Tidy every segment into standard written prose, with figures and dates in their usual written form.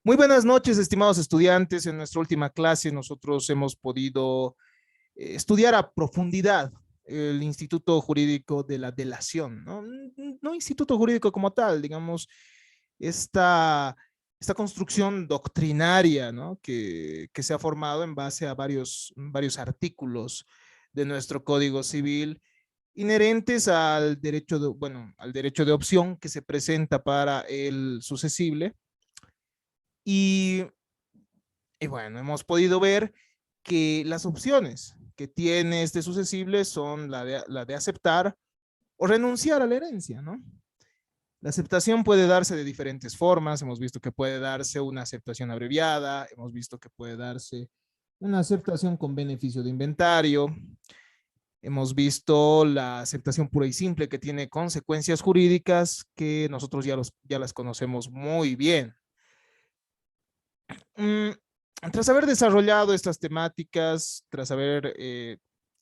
Muy buenas noches, estimados estudiantes. En nuestra última clase nosotros hemos podido estudiar a profundidad el Instituto Jurídico de la Delación, ¿no? No instituto jurídico como tal, digamos, esta, esta construcción doctrinaria, ¿no? que se ha formado en base a varios artículos de nuestro Código Civil inherentes al derecho al derecho de opción que se presenta para el sucesible. Y Y bueno, hemos podido ver que las opciones que tiene este sucesible son la de aceptar o renunciar a la herencia, ¿no? La aceptación puede darse de diferentes formas. Hemos visto que puede darse una aceptación abreviada, hemos visto que puede darse una aceptación con beneficio de inventario, hemos visto la aceptación pura y simple que tiene consecuencias jurídicas que nosotros ya las conocemos muy bien. Mm, Tras haber desarrollado estas temáticas, tras haber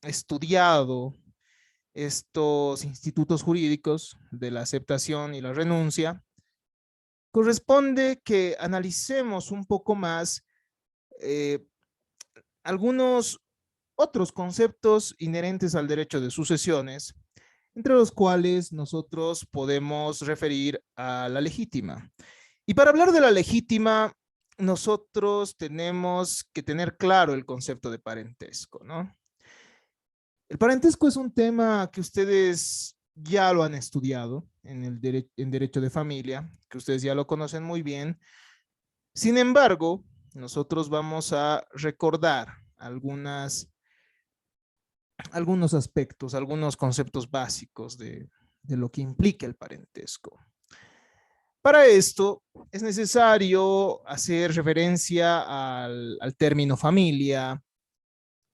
estudiado estos institutos jurídicos de la aceptación y la renuncia, corresponde que analicemos un poco más eh, algunos otros conceptos inherentes al derecho de sucesiones, entre los cuales nosotros podemos referir a la legítima. Y para hablar de la legítima, nosotros tenemos que tener claro el concepto de parentesco, ¿no? El parentesco es un tema que ustedes ya lo han estudiado en derecho de familia, que ustedes ya lo conocen muy bien. Sin embargo, nosotros vamos a recordar algunos aspectos, algunos conceptos básicos de lo que implica el parentesco. Para esto es necesario hacer referencia al término familia,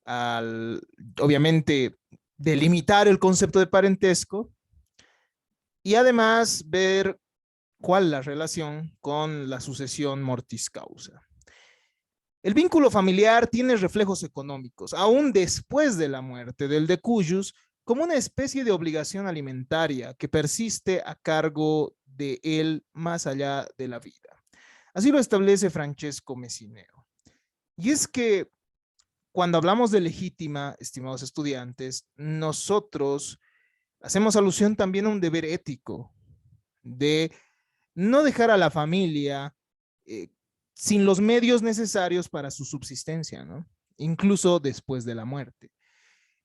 al, obviamente, delimitar el concepto de parentesco y además ver cuál es la relación con la sucesión mortis causa. El vínculo familiar tiene reflejos económicos, aún después de la muerte del decuyus, como una especie de obligación alimentaria que persiste a cargo de él más allá de la vida. Así lo establece Francesco Messineo. Y es que cuando hablamos de legítima, estimados estudiantes, nosotros hacemos alusión también a un deber ético de no dejar a la familia eh, sin los medios necesarios para su subsistencia, ¿no? Incluso después de la muerte.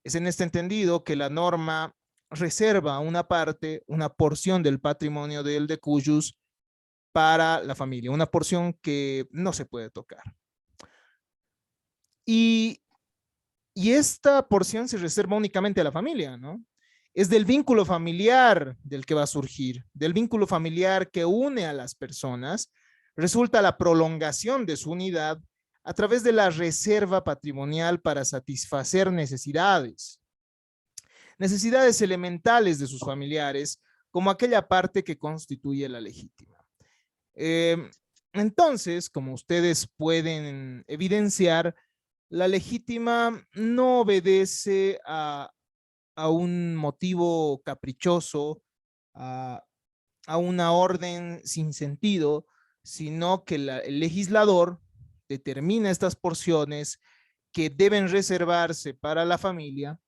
Es en este entendido que la norma reserva una parte, una porción del patrimonio del decuyus para la familia, una porción que no se puede tocar. Y, y esta porción se reserva únicamente a la familia, ¿no? Es del vínculo familiar del que va a surgir, del vínculo familiar que une a las personas, resulta la prolongación de su unidad a través de la reserva patrimonial para satisfacer necesidades elementales de sus familiares, como aquella parte que constituye la legítima. Eh, entonces, como ustedes pueden evidenciar, la legítima no obedece a un motivo caprichoso, a, a una orden sin sentido, sino que el legislador determina estas porciones que deben reservarse para la familia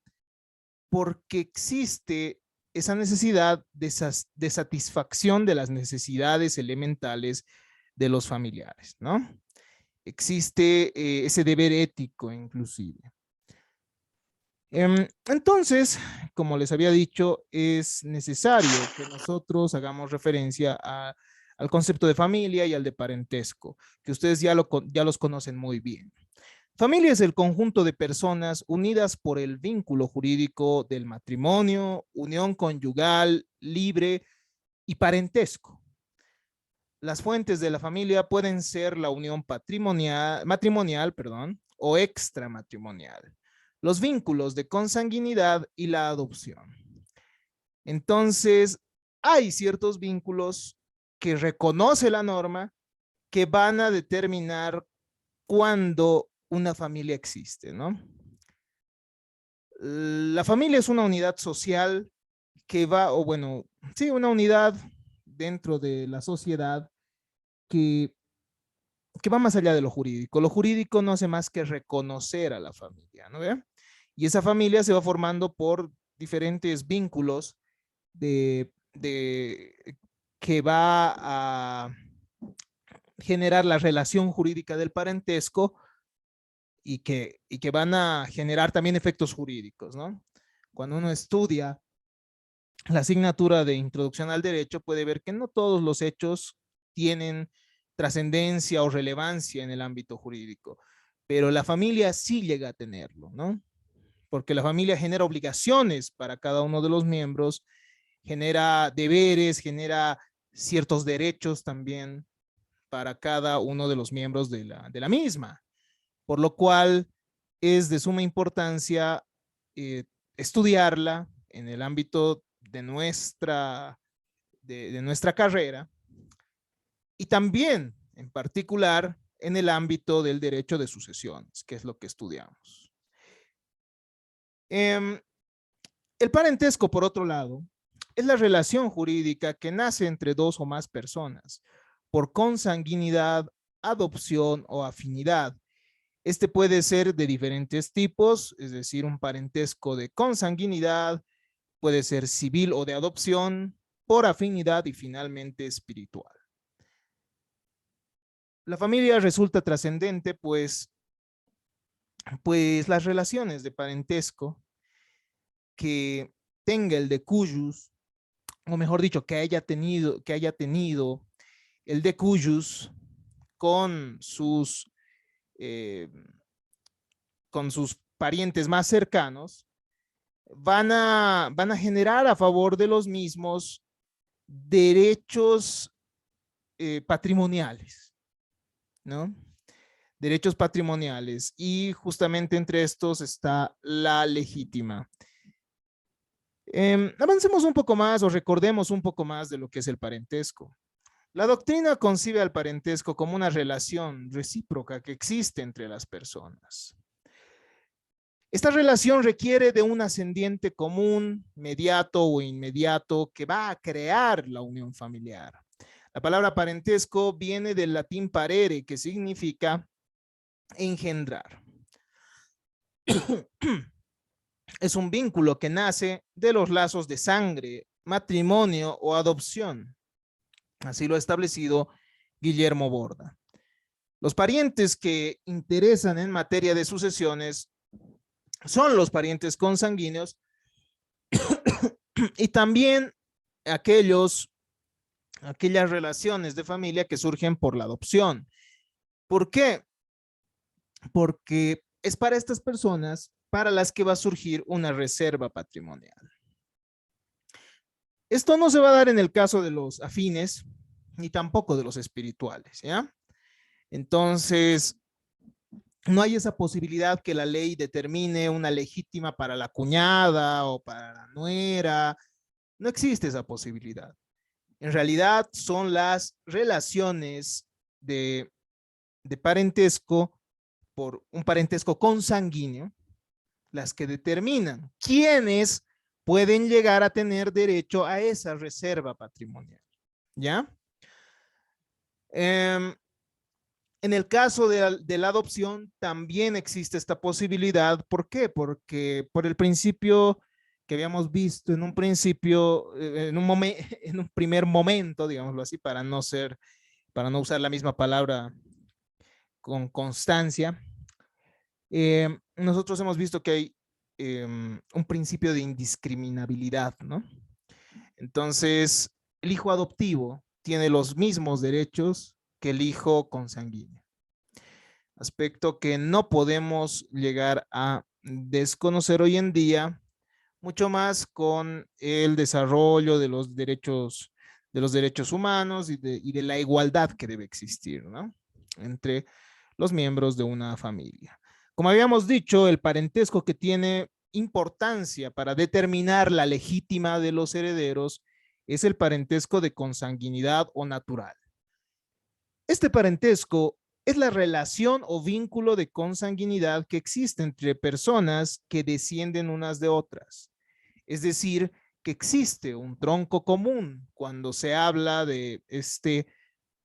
porque existe esa necesidad de satisfacción de las necesidades elementales de los familiares, ¿no? Existe ese deber ético inclusive. Entonces, como les había dicho, es necesario que nosotros hagamos referencia al concepto de familia y al de parentesco, que ustedes ya los conocen muy bien. Familia es el conjunto de personas unidas por el vínculo jurídico del matrimonio, unión conyugal, libre y parentesco. Las fuentes de la familia pueden ser la unión matrimonial, perdón, o extramatrimonial, los vínculos de consanguinidad y la adopción. Entonces, hay ciertos vínculos que reconoce la norma que van a determinar cuándo una familia existe, ¿no? La familia es una unidad social que va, o bueno, sí, una unidad dentro de la sociedad que que va más allá de lo jurídico. Lo jurídico no hace más que reconocer a la familia, ¿no ve? Y esa familia se va formando por diferentes vínculos de que va a generar la relación jurídica del parentesco y que van a generar también efectos jurídicos, ¿no? Cuando uno estudia la asignatura de Introducción al Derecho, puede ver que no todos los hechos tienen trascendencia o relevancia en el ámbito jurídico, pero la familia sí llega a tenerlo, ¿no? Porque la familia genera obligaciones para cada uno de los miembros, genera deberes, genera ciertos derechos también para cada uno de los miembros de la misma, por lo cual es de suma importancia estudiarla en el ámbito de nuestra carrera y también, en particular, en el ámbito del derecho de sucesiones, que es lo que estudiamos. El parentesco, por otro lado, es la relación jurídica que nace entre dos o más personas por consanguinidad, adopción o afinidad. Este puede ser de diferentes tipos, es decir, un parentesco de consanguinidad, puede ser civil o de adopción, por afinidad y finalmente espiritual. La familia resulta trascendente, pues las relaciones de parentesco que tenga el decujus, o mejor dicho, que haya tenido el decujus con sus, eh, con sus parientes más cercanos, van a generar a favor de los mismos derechos patrimoniales, ¿no? Derechos patrimoniales, y justamente entre estos está la legítima. Avancemos un poco más o recordemos un poco más de lo que es el parentesco. La doctrina concibe al parentesco como una relación recíproca que existe entre las personas. Esta relación requiere de un ascendiente común, mediato o inmediato, que va a crear la unión familiar. La palabra parentesco viene del latín parere, que significa engendrar. Es un vínculo que nace de los lazos de sangre, matrimonio o adopción. Así lo ha establecido Guillermo Borda. Los parientes que interesan en materia de sucesiones son los parientes consanguíneos y también aquellas relaciones de familia que surgen por la adopción. ¿Por qué? Porque es para estas personas para las que va a surgir una reserva patrimonial. Esto no se va a dar en el caso de los afines, ni tampoco de los espirituales, ¿ya? Entonces, no hay esa posibilidad que la ley determine una legítima para la cuñada o para la nuera. No existe esa posibilidad. En realidad son las relaciones de parentesco por un parentesco consanguíneo las que determinan quiénes pueden llegar a tener derecho a esa reserva patrimonial. ¿Ya? En el caso de la adopción también existe esta posibilidad. ¿Por qué? Porque por el principio que habíamos visto en un principio, en un primer momento, digámoslo así, para no usar la misma palabra con constancia, nosotros hemos visto que hay un principio de indiscriminabilidad, ¿no? Entonces, el hijo adoptivo tiene los mismos derechos que el hijo consanguíneo. Aspecto que no podemos llegar a desconocer hoy en día, mucho más con el desarrollo de los derechos humanos y de la igualdad que debe existir, ¿no? Entre los miembros de una familia. Como habíamos dicho, el parentesco que tiene importancia para determinar la legítima de los herederos es el parentesco de consanguinidad o natural. Este parentesco es la relación o vínculo de consanguinidad que existe entre personas que descienden unas de otras. Es decir, que existe un tronco común cuando se habla de este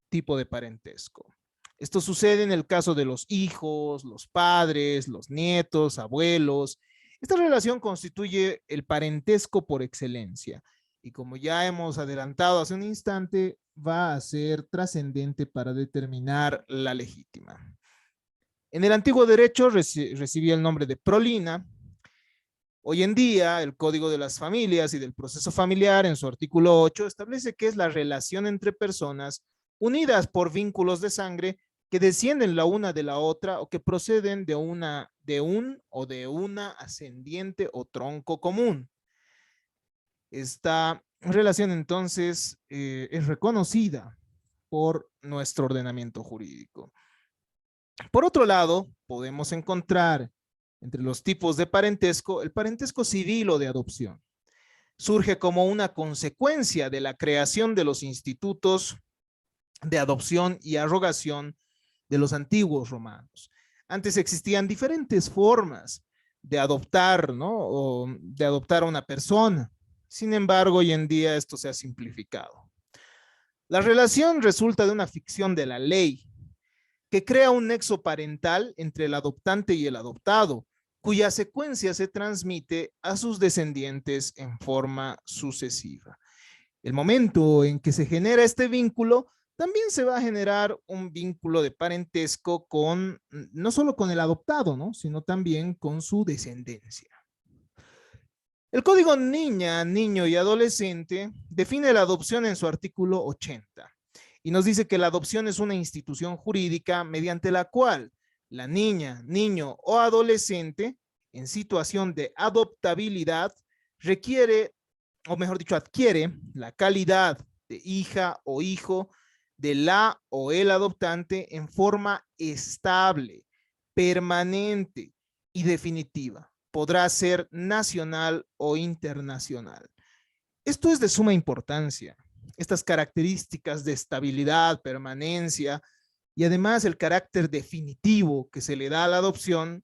tipo de parentesco. Esto sucede en el caso de los hijos, los padres, los nietos, abuelos. Esta relación constituye el parentesco por excelencia y como ya hemos adelantado hace un instante, va a ser trascendente para determinar la legítima. En el antiguo derecho recibía el nombre de prolina. Hoy en día, el Código de las Familias y del Proceso Familiar, en su artículo 8, establece que es la relación entre personas unidas por vínculos de sangre que descienden la una de la otra o que proceden de un o de una ascendiente o tronco común. Esta relación entonces es reconocida por nuestro ordenamiento jurídico. Por otro lado, podemos encontrar entre los tipos de parentesco el parentesco civil o de adopción. Surge como una consecuencia de la creación de los institutos de adopción y arrogación de los antiguos romanos. Antes existían diferentes formas de adoptar, ¿no? O de adoptar a una persona. Sin embargo, hoy en día esto se ha simplificado. La relación resulta de una ficción de la ley que crea un nexo parental entre el adoptante y el adoptado, cuya secuencia se transmite a sus descendientes en forma sucesiva. El momento en que se genera este vínculo, también se va a generar un vínculo de parentesco con, no solo con el adoptado, ¿no? Sino también con su descendencia. El Código Niña, Niño y Adolescente define la adopción en su artículo 80 y nos dice que la adopción es una institución jurídica mediante la cual la niña, niño o adolescente en situación de adoptabilidad requiere, o mejor dicho, adquiere la calidad de hija o hijo de la o el adoptante en forma estable, permanente y definitiva. Podrá ser nacional o internacional. Esto es de suma importancia. Estas características de estabilidad, permanencia y además el carácter definitivo que se le da a la adopción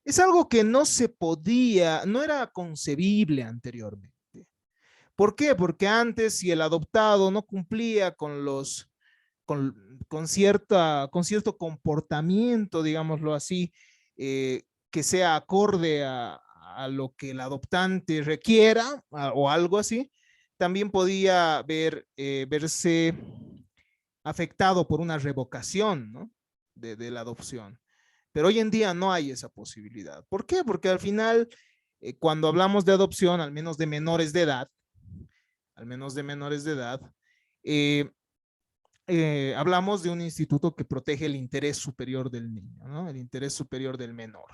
es algo que no se podía, no era concebible anteriormente. ¿Por qué? Porque antes, si el adoptado no cumplía con los, con cierto comportamiento, digámoslo así, que sea acorde a lo que el adoptante requiera o algo así, también podía verse afectado por una revocación, ¿no? de la adopción. Pero hoy en día no hay esa posibilidad. ¿Por qué? Porque al final, cuando hablamos de adopción, al menos de menores de edad, eh, hablamos de un instituto que protege el interés superior del niño, ¿no? El interés superior del menor.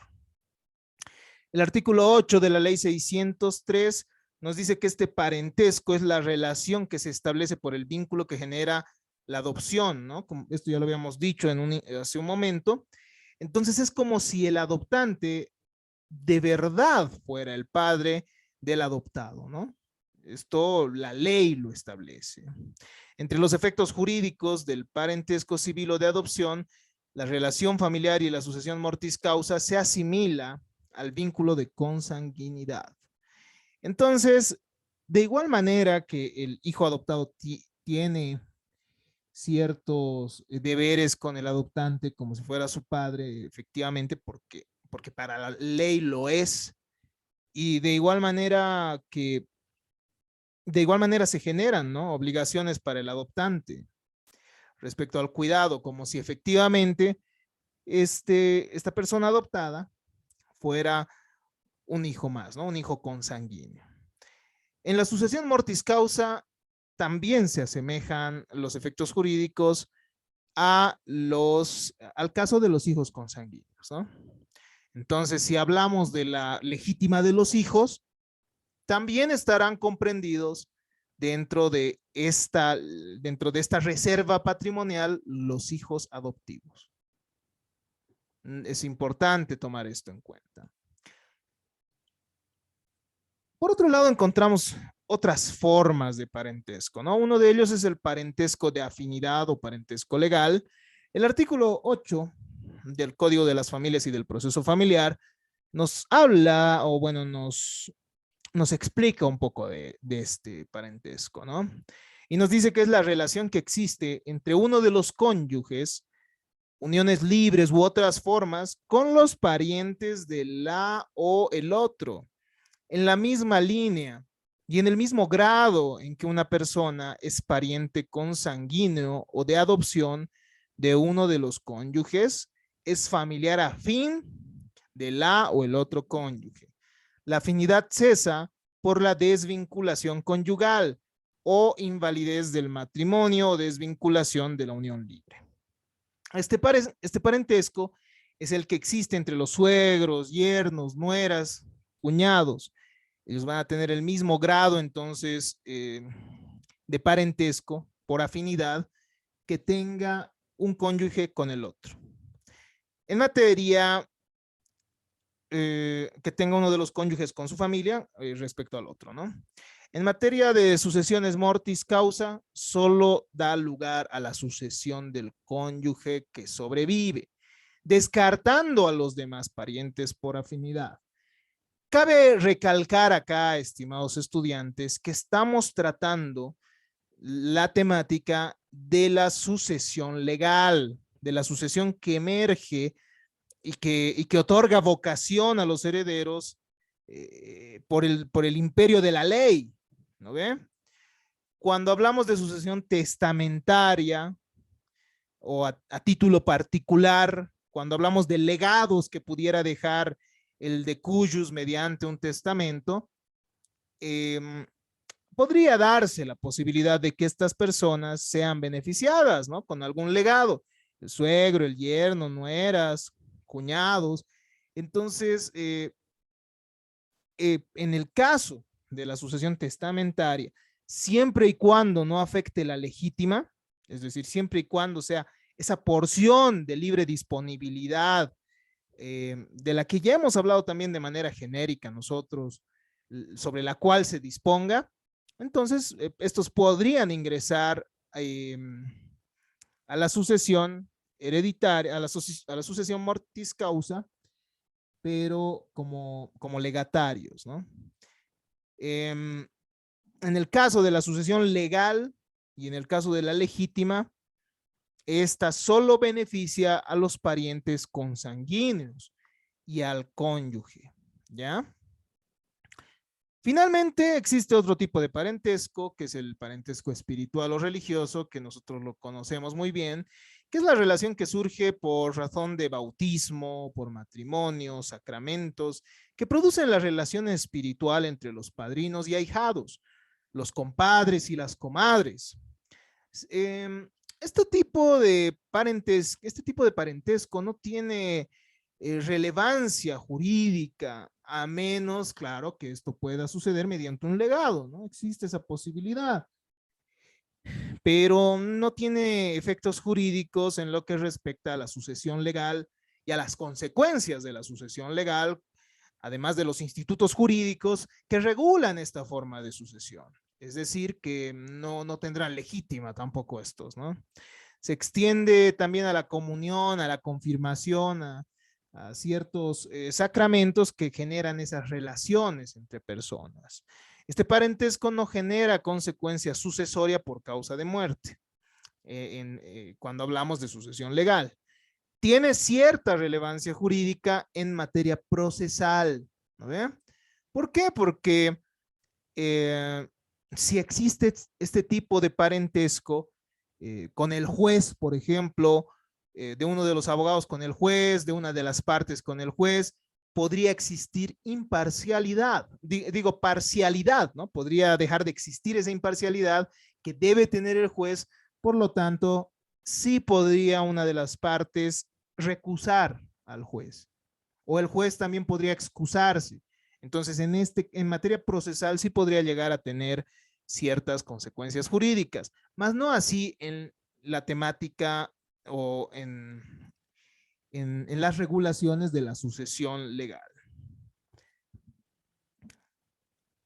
El artículo 8 de la ley 603 nos dice que este parentesco es la relación que se establece por el vínculo que genera la adopción, ¿no? Como esto ya lo habíamos dicho hace un momento. Entonces es como si el adoptante de verdad fuera el padre del adoptado, ¿no? Esto la ley lo establece. Entre los efectos jurídicos del parentesco civil o de adopción, la relación familiar y la sucesión mortis causa se asimila al vínculo de consanguinidad. Entonces, de igual manera que el hijo adoptado tiene ciertos deberes con el adoptante como si fuera su padre, efectivamente, porque para la ley lo es, y de igual manera se generan, ¿no? Obligaciones para el adoptante respecto al cuidado, como si efectivamente esta persona adoptada fuera un hijo más, ¿no? Un hijo consanguíneo. En la sucesión mortis causa también se asemejan los efectos jurídicos al caso de los hijos consanguíneos, ¿no? Entonces, si hablamos de la legítima de los hijos, también estarán comprendidos dentro de esta reserva patrimonial los hijos adoptivos. Es importante tomar esto en cuenta. Por otro lado, encontramos otras formas de parentesco, ¿no? Uno de ellos es el parentesco de afinidad o parentesco legal. El artículo 8 del Código de las Familias y del Proceso Familiar nos habla, o bueno, nos explica un poco de este parentesco, ¿no? Y nos dice que es la relación que existe entre uno de los cónyuges uniones libres u otras formas con los parientes de la o el otro, en la misma línea y en el mismo grado en que una persona es pariente consanguíneo o de adopción de uno de los cónyuges, es familiar afín de la o el otro cónyuge. La afinidad cesa por la desvinculación conyugal o invalidez del matrimonio o desvinculación de la unión libre. Este parentesco es el que existe entre los suegros, yernos, nueras, cuñados. Ellos van a tener el mismo grado, entonces, de parentesco por afinidad que tenga un cónyuge con el otro. En materia que tenga uno de los cónyuges con su familia respecto al otro, ¿no? En materia de sucesiones mortis causa, solo da lugar a la sucesión del cónyuge que sobrevive, descartando a los demás parientes por afinidad. Cabe recalcar acá, estimados estudiantes, que estamos tratando la temática de la sucesión legal, de la sucesión que emerge y que otorga vocación a los herederos por el imperio de la ley, ¿no ve? Cuando hablamos de sucesión testamentaria o a título particular, cuando hablamos de legados que pudiera dejar el de cuyus mediante un testamento, podría darse la posibilidad de que estas personas sean beneficiadas, ¿no? Con algún legado, el suegro, el yerno, nueras, cuñados. Entonces, en el caso de la sucesión testamentaria, siempre y cuando no afecte la legítima, es decir, siempre y cuando sea esa porción de libre disponibilidad de la que ya hemos hablado también de manera genérica nosotros, sobre la cual se disponga, entonces estos podrían ingresar a la sucesión hereditaria, a la sucesión mortis causa, pero como legatarios, ¿no? En el caso de la sucesión legal y en el caso de la legítima, esta solo beneficia a los parientes consanguíneos y al cónyuge, ¿ya? Finalmente, existe otro tipo de parentesco, que es el parentesco espiritual o religioso, que nosotros lo conocemos muy bien, que es la relación que surge por razón de bautismo, por matrimonio, sacramentos, que producen la relación espiritual entre los padrinos y ahijados, los compadres y las comadres. Este tipo de parentesco no tiene relevancia jurídica, a menos, claro, que esto pueda suceder mediante un legado, ¿no? Existe esa posibilidad, pero no tiene efectos jurídicos en lo que respecta a la sucesión legal y a las consecuencias de la sucesión legal, además de los institutos jurídicos que regulan esta forma de sucesión. Es decir, que no tendrán legítima tampoco estos, ¿no? Se extiende también a la comunión, a la confirmación, a ciertos sacramentos que generan esas relaciones entre personas. Este parentesco no genera consecuencia sucesoria por causa de muerte, cuando hablamos de sucesión legal. Tiene cierta relevancia jurídica en materia procesal, ¿no ve? ¿Por qué? Porque si existe este tipo de parentesco con el juez, por ejemplo, de uno de los abogados con el juez, de una de las partes con el juez, podría existir imparcialidad, digo parcialidad, ¿no? Podría dejar de existir esa imparcialidad que debe tener el juez, por lo tanto, sí podría una de las partes recusar al juez, o el juez también podría excusarse. Entonces, en materia procesal sí podría llegar a tener ciertas consecuencias jurídicas, más no así en la temática o en las regulaciones de la sucesión legal.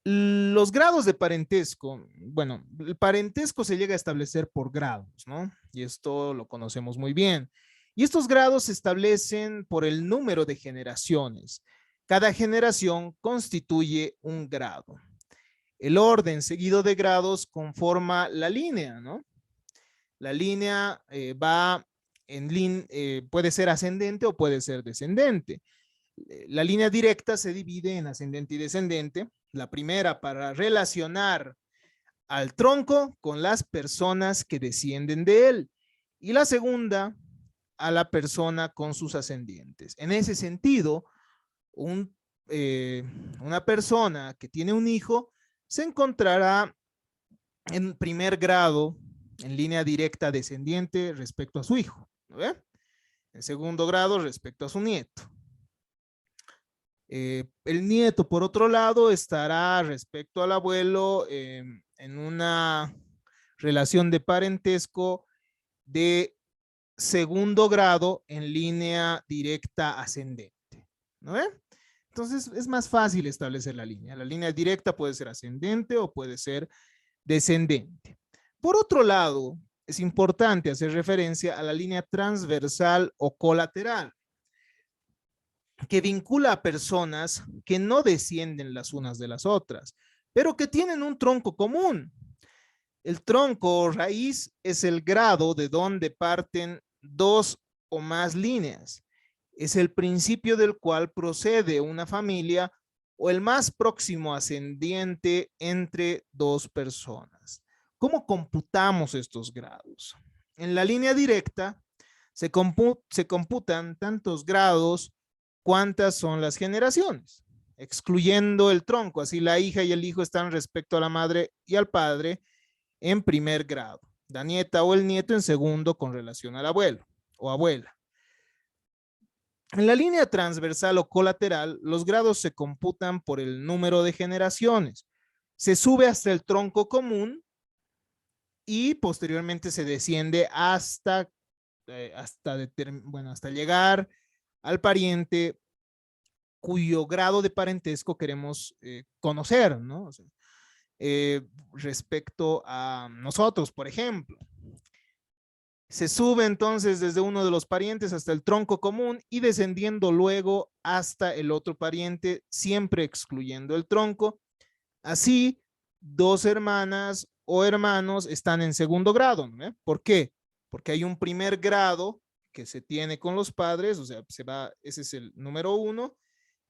Los grados de parentesco, bueno, el parentesco se llega a establecer por grados, ¿no? Y esto lo conocemos muy bien. Y estos grados se establecen por el número de generaciones. Cada generación constituye un grado. El orden seguido de grados conforma la línea, ¿no? La línea va puede ser ascendente o puede ser descendente. La línea directa se divide en ascendente y descendente. La primera para relacionar al tronco con las personas que descienden de él. Y la segunda a la persona con sus ascendientes. En ese sentido, una persona que tiene un hijo se encontrará en primer grado en línea directa descendiente respecto a su hijo, ¿no ve? En segundo grado respecto a su nieto. El nieto, por otro lado, estará respecto al abuelo en una relación de parentesco de segundo grado en línea directa ascendente, ¿no ve? Entonces es más fácil establecer la línea. La línea directa puede ser ascendente o puede ser descendente. Por otro lado, es importante hacer referencia a la línea transversal o colateral, que vincula a personas que no descienden las unas de las otras, pero que tienen un tronco común. El tronco o raíz es el grado de donde parten dos o más líneas. Es el principio del cual procede una familia o el más próximo ascendiente entre dos personas. ¿Cómo computamos estos grados? En la línea directa se computan tantos grados cuántas son las generaciones, excluyendo el tronco. Así la hija y el hijo están respecto a la madre y al padre en primer grado, la nieta o el nieto en segundo con relación al abuelo o abuela. En la línea transversal o colateral, los grados se computan por el número de generaciones. Se sube hasta el tronco común y posteriormente se desciende hasta llegar al pariente cuyo grado de parentesco queremos conocer, ¿no? O sea, respecto a nosotros, por ejemplo. Se sube entonces desde uno de los parientes hasta el tronco común y descendiendo luego hasta el otro pariente, siempre excluyendo el tronco. Así, dos hermanas o hermanos están en segundo grado, ¿no? ¿Por qué? Porque hay un primer grado que se tiene con los padres, o sea, ese es el número 1,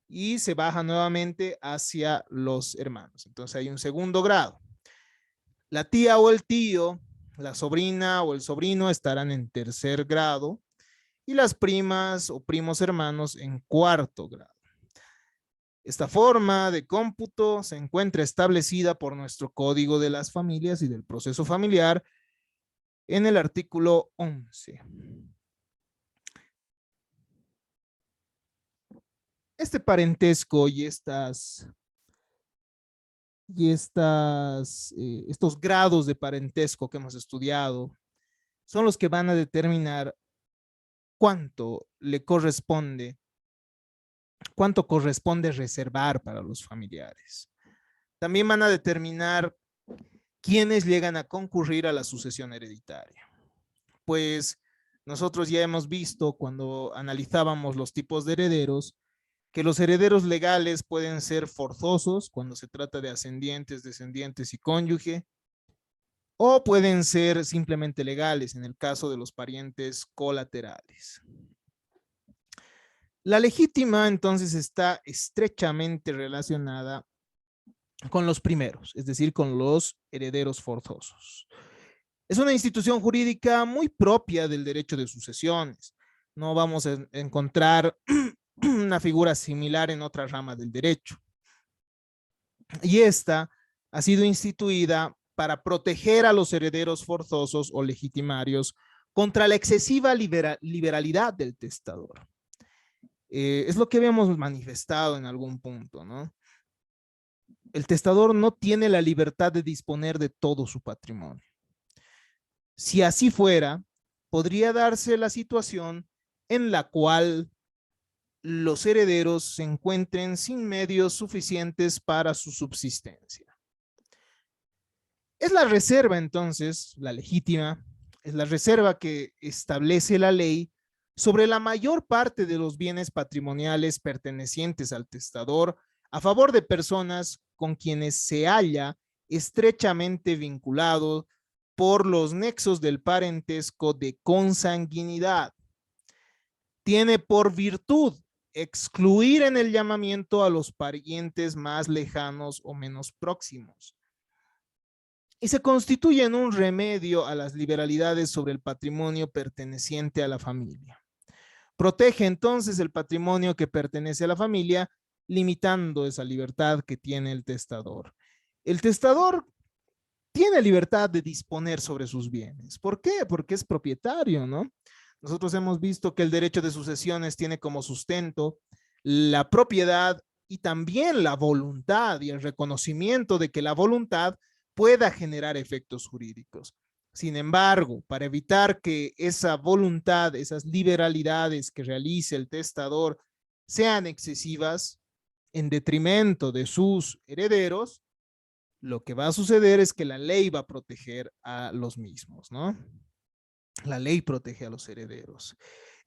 y se baja nuevamente hacia los hermanos. Entonces hay un segundo grado. La tía o el tío, la sobrina o el sobrino estarán en tercer grado y las primas o primos hermanos en cuarto grado. Esta forma de cómputo se encuentra establecida por nuestro Código de las Familias y del Proceso Familiar en el artículo 11. Este parentesco y estos grados de parentesco que hemos estudiado son los que van a determinar cuánto corresponde reservar para los familiares. También van a determinar quiénes llegan a concurrir a la sucesión hereditaria. Pues nosotros ya hemos visto cuando analizábamos los tipos de herederos que los herederos legales pueden ser forzosos cuando se trata de ascendientes, descendientes y cónyuge, o pueden ser simplemente legales en el caso de los parientes colaterales. La legítima entonces está estrechamente relacionada con los primeros, es decir, con los herederos forzosos. Es una institución jurídica muy propia del derecho de sucesiones. No vamos a encontrar una figura similar en otra rama del derecho. Y esta ha sido instituida para proteger a los herederos forzosos o legitimarios contra la excesiva liberalidad del testador. Es lo que habíamos manifestado en algún punto, ¿no? El testador no tiene la libertad de disponer de todo su patrimonio. Si así fuera, podría darse la situación en la cual los herederos se encuentren sin medios suficientes para su subsistencia. Es la reserva, entonces, la legítima, es la reserva que establece la ley sobre la mayor parte de los bienes patrimoniales pertenecientes al testador a favor de personas con quienes se halla estrechamente vinculado por los nexos del parentesco de consanguinidad. Tiene por virtud excluir en el llamamiento a los parientes más lejanos o menos próximos. Y se constituye en un remedio a las liberalidades sobre el patrimonio perteneciente a la familia. Protege entonces el patrimonio que pertenece a la familia, limitando esa libertad que tiene el testador. El testador tiene libertad de disponer sobre sus bienes. ¿Por qué? Porque es propietario, ¿no? Nosotros hemos visto que el derecho de sucesiones tiene como sustento la propiedad y también la voluntad y el reconocimiento de que la voluntad pueda generar efectos jurídicos. Sin embargo, para evitar que esa voluntad, esas liberalidades que realice el testador sean excesivas en detrimento de sus herederos, lo que va a suceder es que la ley va a proteger a los mismos, ¿no? La ley protege a los herederos.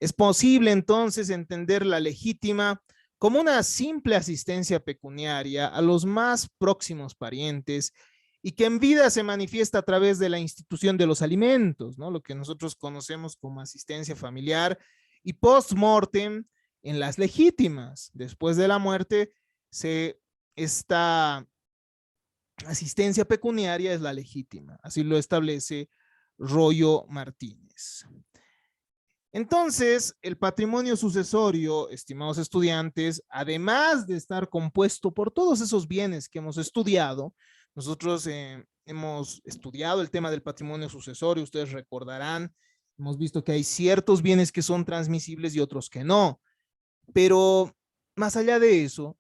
Es posible entonces entender la legítima como una simple asistencia pecuniaria a los más próximos parientes y que en vida se manifiesta a través de la institución de los alimentos, ¿no? Lo que nosotros conocemos como asistencia familiar, y post-mortem en las legítimas. Después de la muerte, esta asistencia pecuniaria es la legítima. Así lo establece Royo Martínez. Entonces, el patrimonio sucesorio, estimados estudiantes, además de estar compuesto por todos esos bienes que hemos estudiado, nosotros hemos estudiado el tema del patrimonio sucesorio, ustedes recordarán, hemos visto que hay ciertos bienes que son transmisibles y otros que no, pero más allá de eso,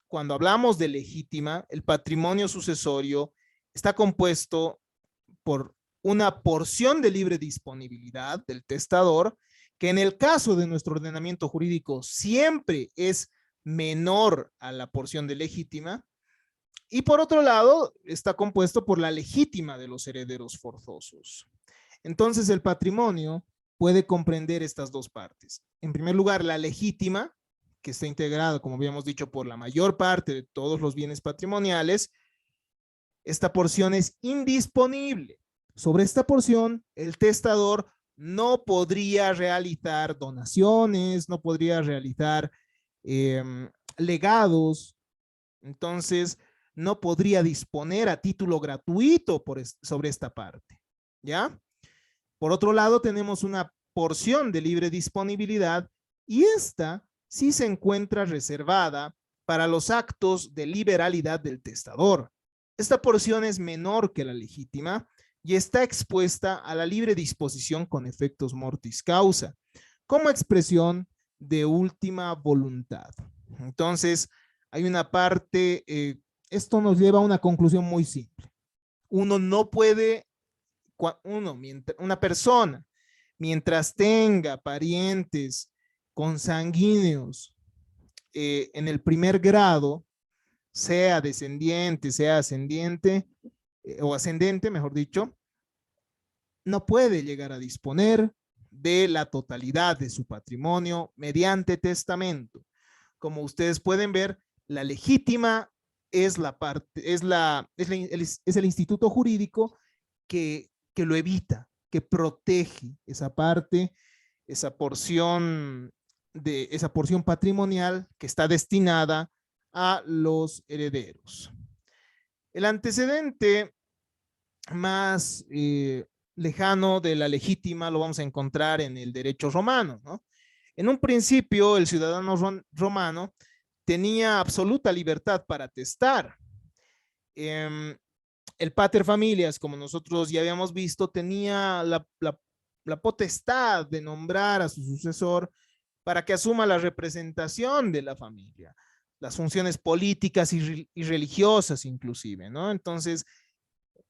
cuando hablamos de legítima, el patrimonio sucesorio está compuesto por una porción de libre disponibilidad del testador, que en el caso de nuestro ordenamiento jurídico siempre es menor a la porción de legítima, y por otro lado está compuesto por la legítima de los herederos forzosos. Entonces el patrimonio puede comprender estas dos partes. En primer lugar, la legítima, que está integrada, como habíamos dicho, por la mayor parte de todos los bienes patrimoniales. Esta porción es indisponible. Sobre esta porción, el testador no podría realizar donaciones, no podría realizar legados, entonces no podría disponer a título gratuito sobre esta parte, ¿ya? Por otro lado, tenemos una porción de libre disponibilidad y esta sí se encuentra reservada para los actos de liberalidad del testador. Esta porción es menor que la legítima y está expuesta a la libre disposición con efectos mortis causa, como expresión de última voluntad. Entonces, hay una parte, esto nos lleva a una conclusión muy simple. Uno no puede, una persona, mientras tenga parientes consanguíneos en el primer grado, sea descendiente, sea ascendiente, o ascendente, mejor dicho, no puede llegar a disponer de la totalidad de su patrimonio mediante testamento. Como ustedes pueden ver, la legítima es el instituto jurídico que lo evita, que protege esa parte, esa porción patrimonial que está destinada a los herederos. El antecedente más lejano de la legítima lo vamos a encontrar en el derecho romano, ¿no? En un principio, el ciudadano romano tenía absoluta libertad para testar. El pater familias, como nosotros ya habíamos visto, tenía la potestad de nombrar a su sucesor para que asuma la representación de la familia, las funciones políticas y religiosas inclusive, ¿no? Entonces,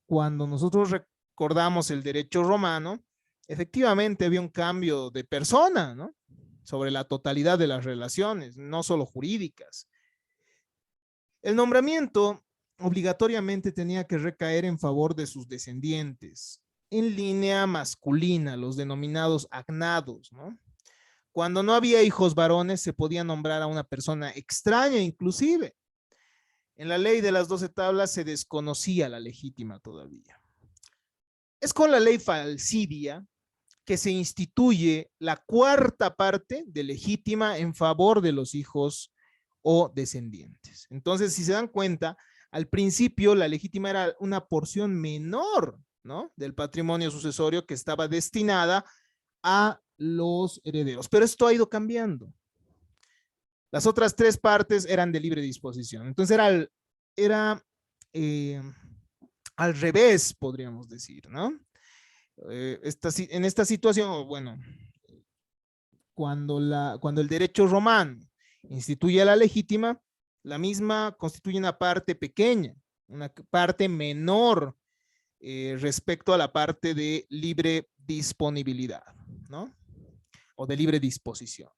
cuando nosotros recordamos el derecho romano, efectivamente había un cambio de persona, ¿no? Sobre la totalidad de las relaciones, no solo jurídicas. El nombramiento obligatoriamente tenía que recaer en favor de sus descendientes, en línea masculina, los denominados agnados, ¿no? Cuando no había hijos varones, se podía nombrar a una persona extraña inclusive. En la ley de las 12 tablas se desconocía la legítima todavía. Es con la ley falcidia que se instituye la cuarta parte de legítima en favor de los hijos o descendientes. Entonces, si se dan cuenta, al principio la legítima era una porción menor, ¿no?, del patrimonio sucesorio que estaba destinada a los herederos. Pero esto ha ido cambiando. Las otras tres partes eran de libre disposición. Entonces era al revés, podríamos decir, ¿no? En esta situación, bueno, cuando el derecho romano instituye la legítima, la misma constituye una parte pequeña, una parte menor respecto a la parte de libre disponibilidad, ¿no? O de libre disposición.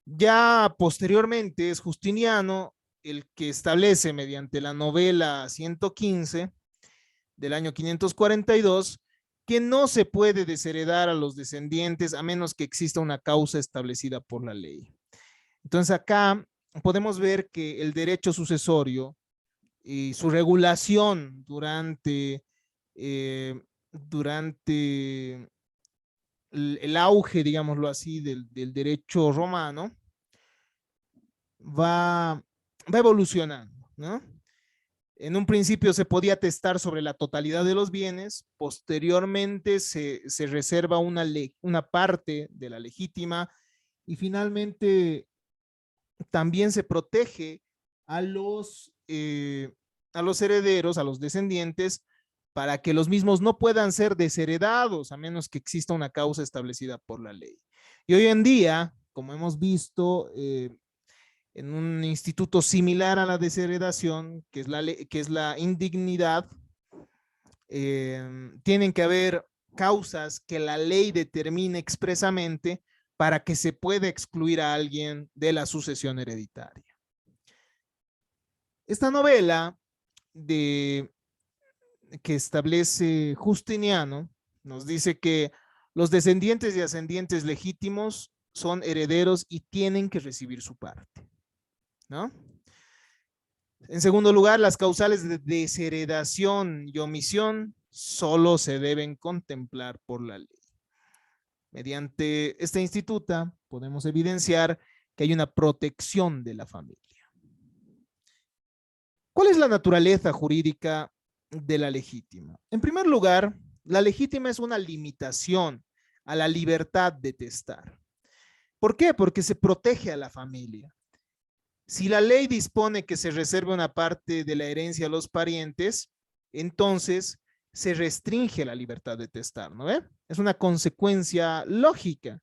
Ya posteriormente es Justiniano el que establece mediante la novela 115 del año 542 que no se puede desheredar a los descendientes a menos que exista una causa establecida por la ley. Entonces acá podemos ver que el derecho sucesorio y su regulación durante el auge, digámoslo así, del derecho romano, va evolucionando, ¿no? En un principio se podía testar sobre la totalidad de los bienes, posteriormente se reserva una parte de la legítima y finalmente también se protege a los herederos, a los descendientes, para que los mismos no puedan ser desheredados a menos que exista una causa establecida por la ley. Y hoy en día, como hemos visto, en un instituto similar a la desheredación, que es la indignidad, tienen que haber causas que la ley determine expresamente para que se pueda excluir a alguien de la sucesión hereditaria. Esta novela que establece Justiniano nos dice que los descendientes y ascendientes legítimos son herederos y tienen que recibir su parte, ¿no? En segundo lugar, las causales de desheredación y omisión solo se deben contemplar por la ley. Mediante esta instituta podemos evidenciar que hay una protección de la familia. ¿Cuál es la naturaleza jurídica de la legítima? En primer lugar, la legítima es una limitación a la libertad de testar. ¿Por qué? Porque se protege a la familia. Si la ley dispone que se reserve una parte de la herencia a los parientes, entonces se restringe la libertad de testar, ¿no ve? Es una consecuencia lógica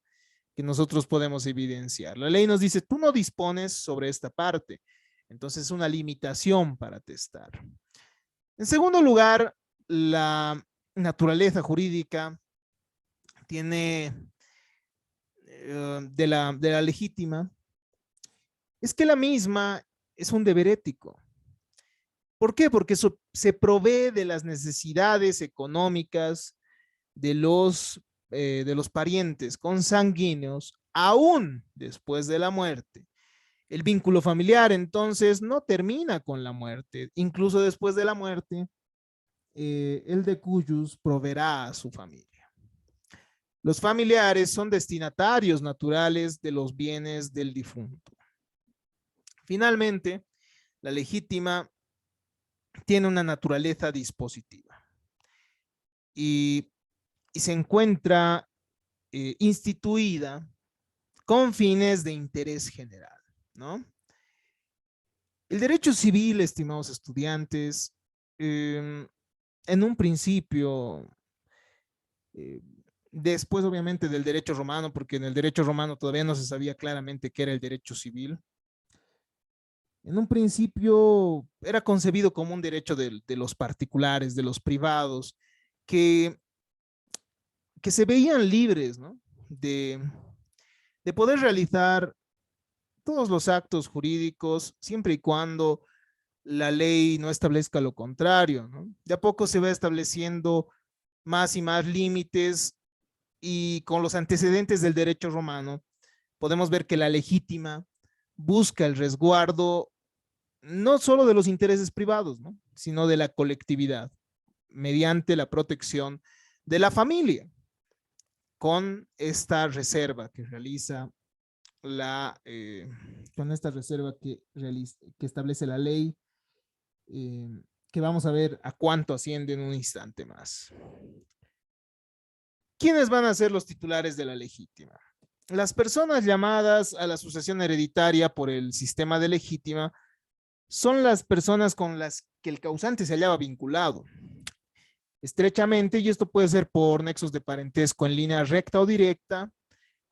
que nosotros podemos evidenciar. La ley nos dice, tú no dispones sobre esta parte, entonces es una limitación para testar. En segundo lugar, la naturaleza jurídica tiene de la legítima, es que la misma es un deber ético. ¿Por qué? Porque eso se provee de las necesidades económicas de los parientes consanguíneos aún después de la muerte. El vínculo familiar entonces no termina con la muerte, incluso después de la muerte, el de cuyos proveerá a su familia. Los familiares son destinatarios naturales de los bienes del difunto. Finalmente, la legítima tiene una naturaleza dispositiva y se encuentra instituida con fines de interés general, ¿no? El derecho civil, estimados estudiantes, en un principio, después obviamente del derecho romano, porque en el derecho romano todavía no se sabía claramente qué era el derecho civil, en un principio era concebido como un derecho de los particulares, de los privados, que se veían libres, ¿no?, de poder realizar todos los actos jurídicos siempre y cuando la ley no establezca lo contrario, ¿no? De a poco se va estableciendo más y más límites y con los antecedentes del derecho romano podemos ver que la legítima busca el resguardo no solo de los intereses privados, ¿no?, sino de la colectividad. mediante la protección de la familia, con esta reserva que realiza con esta reserva que establece la ley, que vamos a ver a cuánto asciende en un instante más. ¿Quiénes van a ser los titulares de la legítima? Las personas llamadas a la sucesión hereditaria por el sistema de legítima son las personas con las que el causante se hallaba vinculado estrechamente, y esto puede ser por nexos de parentesco en línea recta o directa,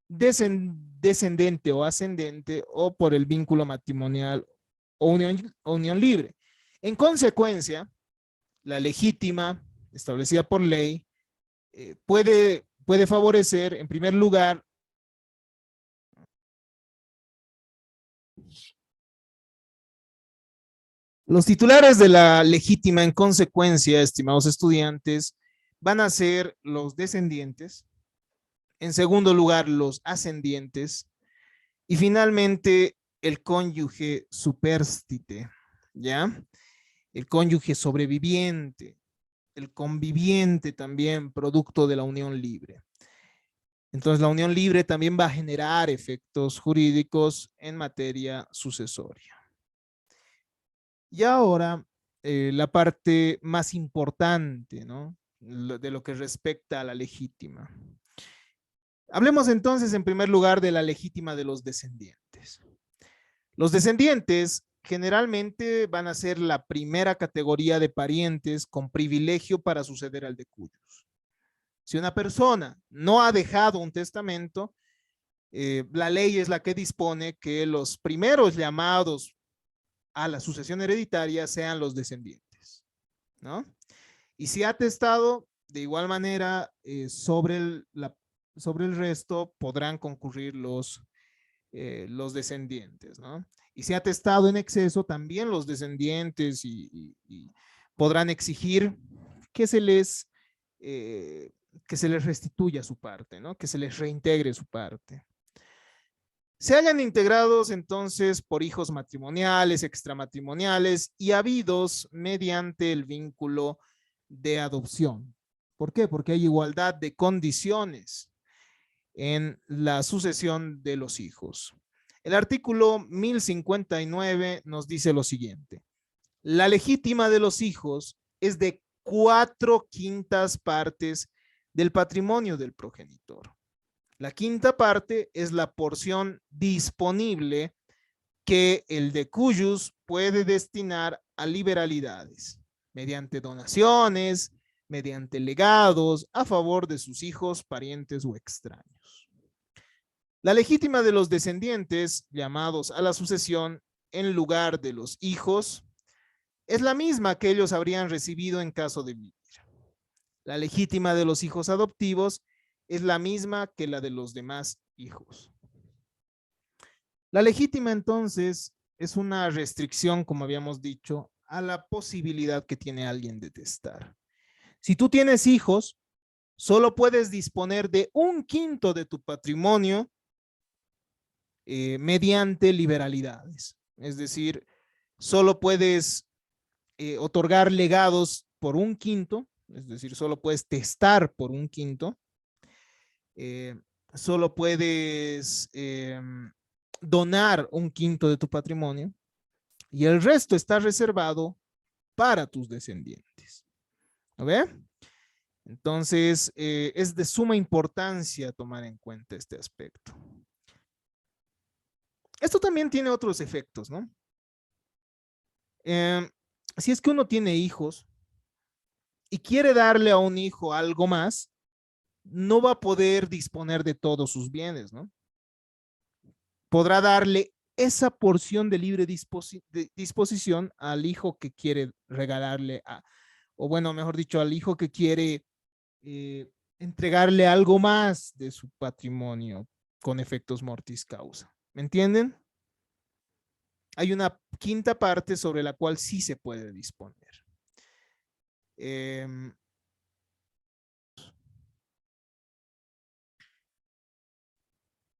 descendente o ascendente, o por el vínculo matrimonial o unión libre. En consecuencia, la legítima establecida por ley puede favorecer, en primer lugar, los titulares de la legítima, en consecuencia, estimados estudiantes, van a ser los descendientes, en segundo lugar, los ascendientes, y finalmente el cónyuge supérstite, ¿ya? El cónyuge sobreviviente, el conviviente también, producto de la unión libre. Entonces, la unión libre también va a generar efectos jurídicos en materia sucesoria. Y ahora, la parte más importante, ¿no? De lo que respecta a la legítima. Hablemos entonces, en primer lugar, de la legítima de los descendientes. Los descendientes generalmente van a ser la primera categoría de parientes con privilegio para suceder al decuyus. Si una persona no ha dejado un testamento, la ley es la que dispone que los primeros llamados a la sucesión hereditaria sean los descendientes, ¿no? Y si ha testado, de igual manera, sobre el resto podrán concurrir los descendientes, ¿no? Y si ha testado en exceso, también los descendientes y podrán exigir que eh, se les restituya su parte, ¿no? Que se les reintegre su parte. Se hayan integrados entonces por hijos matrimoniales, extramatrimoniales y habidos mediante el vínculo de adopción. ¿Por qué? Porque hay igualdad de condiciones en la sucesión de los hijos. El artículo 1059 nos dice lo siguiente: la legítima de los hijos es de 4/5 partes del patrimonio del progenitor. La quinta parte es la porción disponible que el decuyus puede destinar a liberalidades, mediante donaciones, mediante legados, a favor de sus hijos, parientes o extraños. La legítima de los descendientes, llamados a la sucesión en lugar de los hijos, es la misma que ellos habrían recibido en caso de vivir. La legítima de los hijos adoptivos es la misma que la de los demás hijos. La legítima, entonces, es una restricción, como habíamos dicho, a la posibilidad que tiene alguien de testar. Si tú tienes hijos, solo puedes disponer de 1/5 de tu patrimonio mediante liberalidades. Es decir, solo puedes otorgar legados por 1/5, es decir, solo puedes testar por 1/5. Solo puedes donar 1/5 de tu patrimonio y el resto está reservado para tus descendientes. ¿Lo ve? Entonces, es de suma importancia tomar en cuenta este aspecto. Esto también tiene otros efectos, ¿no? Si es que uno tiene hijos y quiere darle a un hijo algo más, no va a poder disponer de todos sus bienes, ¿no? Podrá darle esa porción de libre disposición al hijo que quiere regalarle, o bueno, mejor dicho, al hijo que quiere entregarle algo más de su patrimonio con efectos mortis causa. ¿Me entienden? Hay una quinta parte sobre la cual sí se puede disponer.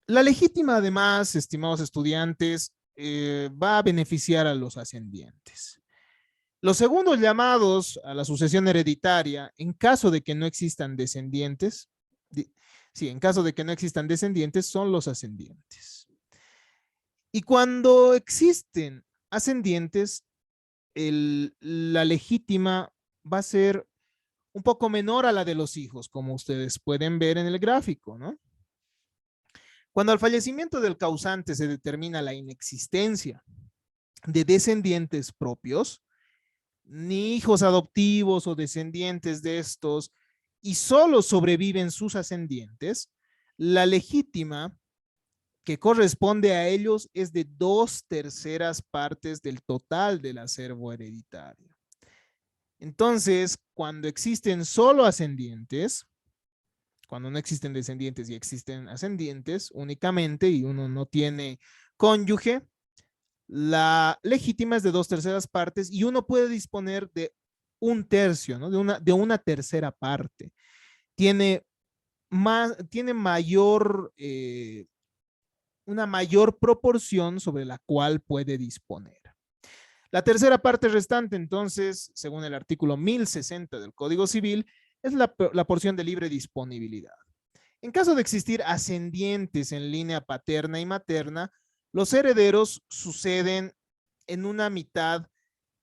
La legítima, además, estimados estudiantes, va a beneficiar a los ascendientes. Los segundos llamados a la sucesión hereditaria, en caso de que no existan descendientes, sí, en caso de que no existan descendientes, son los ascendientes. Y cuando existen ascendientes, la legítima va a ser un poco menor a la de los hijos, como ustedes pueden ver en el gráfico, ¿no? Cuando al fallecimiento del causante se determina la inexistencia de descendientes propios, ni hijos adoptivos o descendientes de estos, y solo sobreviven sus ascendientes, la legítima que corresponde a ellos es de 2/3 partes del total del acervo hereditario. Entonces, cuando existen solo ascendientes, cuando no existen descendientes y existen ascendientes únicamente y uno no tiene cónyuge, la legítima es de 2/3 partes y uno puede disponer de 1/3, ¿no? de una tercera parte. Tiene, tiene una mayor proporción sobre la cual puede disponer. La tercera parte restante, entonces, según el artículo 1060 del Código Civil, es la porción de libre disponibilidad. En caso de existir ascendientes en línea paterna y materna, los herederos suceden en una mitad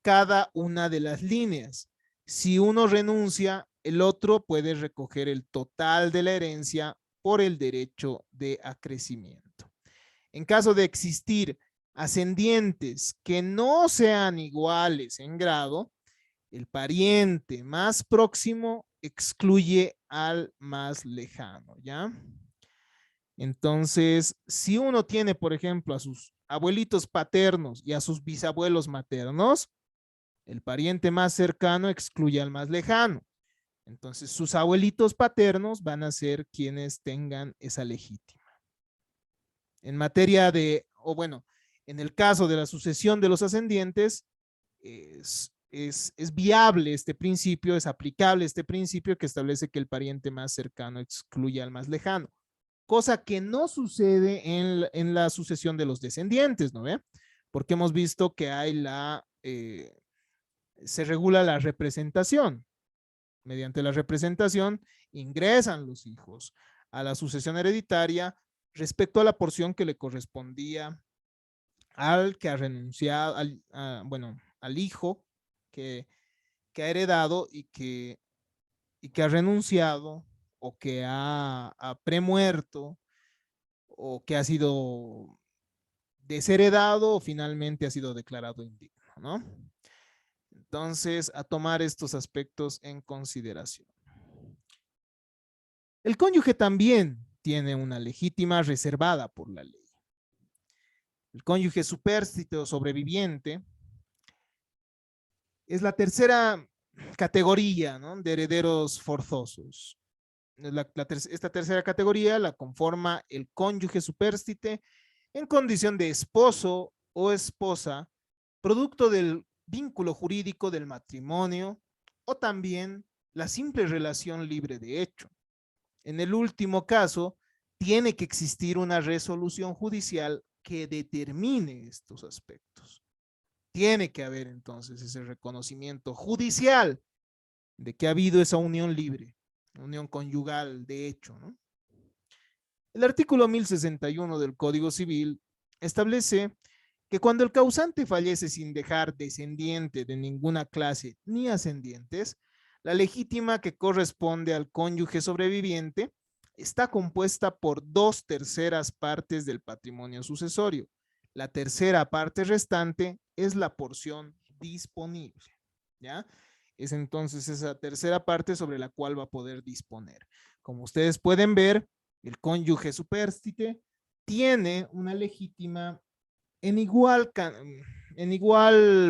cada una de las líneas. Si uno renuncia, el otro puede recoger el total de la herencia por el derecho de acrecimiento. En caso de existir ascendientes que no sean iguales en grado, el pariente más próximo excluye al más lejano, ¿ya? Entonces, si uno tiene, por ejemplo, a sus abuelitos paternos y a sus bisabuelos maternos, el pariente más cercano excluye al más lejano. Entonces, sus abuelitos paternos van a ser quienes tengan esa legítima. En materia de, o bueno, en el caso de la sucesión de los ascendientes, es viable este principio, es aplicable este principio que establece que el pariente más cercano excluye al más lejano, cosa que no sucede en la sucesión de los descendientes, ¿no ve? Porque hemos visto que hay se regula la representación. Mediante la representación ingresan los hijos a la sucesión hereditaria respecto a la porción que le correspondía al que ha renunciado, bueno, al hijo que ha heredado y que ha renunciado o que ha premuerto o que ha sido desheredado o finalmente ha sido declarado indigno, ¿no? Entonces, a tomar estos aspectos en consideración. El cónyuge también tiene una legítima reservada por la ley. El cónyuge supérstite o sobreviviente es la tercera categoría, ¿no?, de herederos forzosos. Esta tercera categoría la conforma el cónyuge supérstite en condición de esposo o esposa, producto del vínculo jurídico del matrimonio o también la simple relación libre de hecho. En el último caso, tiene que existir una resolución judicial que determine estos aspectos. Tiene que haber entonces ese reconocimiento judicial de que ha habido esa unión libre, unión conyugal de hecho, ¿no? El artículo 1061 del Código Civil establece que cuando el causante fallece sin dejar descendiente de ninguna clase ni ascendientes, la legítima que corresponde al cónyuge sobreviviente está compuesta por 2/3 partes del patrimonio sucesorio. La tercera parte restante es la porción disponible, ¿ya? Es entonces esa tercera parte sobre la cual va a poder disponer. Como ustedes pueden ver, el cónyuge supérstite tiene una legítima en igual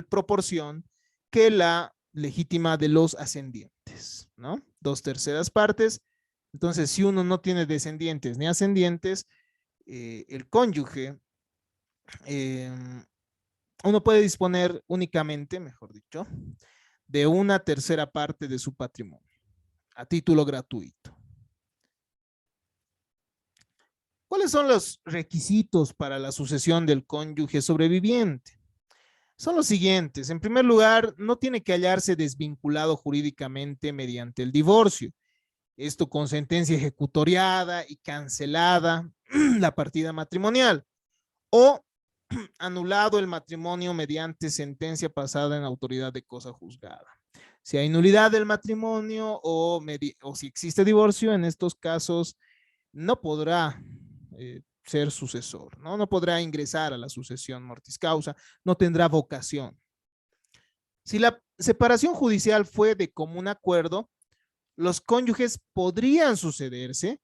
proporción que la legítima de los ascendientes, ¿no? 2/3 partes. Entonces, si uno no tiene descendientes ni ascendientes, el cónyuge, uno puede disponer únicamente, mejor dicho, de 1/3 parte de su patrimonio, a título gratuito. ¿Cuáles son los requisitos para la sucesión del cónyuge sobreviviente? son los siguientes. En primer lugar, no tiene que hallarse desvinculado jurídicamente mediante el divorcio. Esto con sentencia ejecutoriada y cancelada la partida matrimonial, o anulado el matrimonio mediante sentencia pasada en autoridad de cosa juzgada. Si hay nulidad del matrimonio o si existe divorcio, en estos casos no podrá ser sucesor, ¿no? No podrá ingresar a la sucesión mortis causa, no tendrá vocación. Si la separación judicial fue de común acuerdo, los cónyuges podrían sucederse,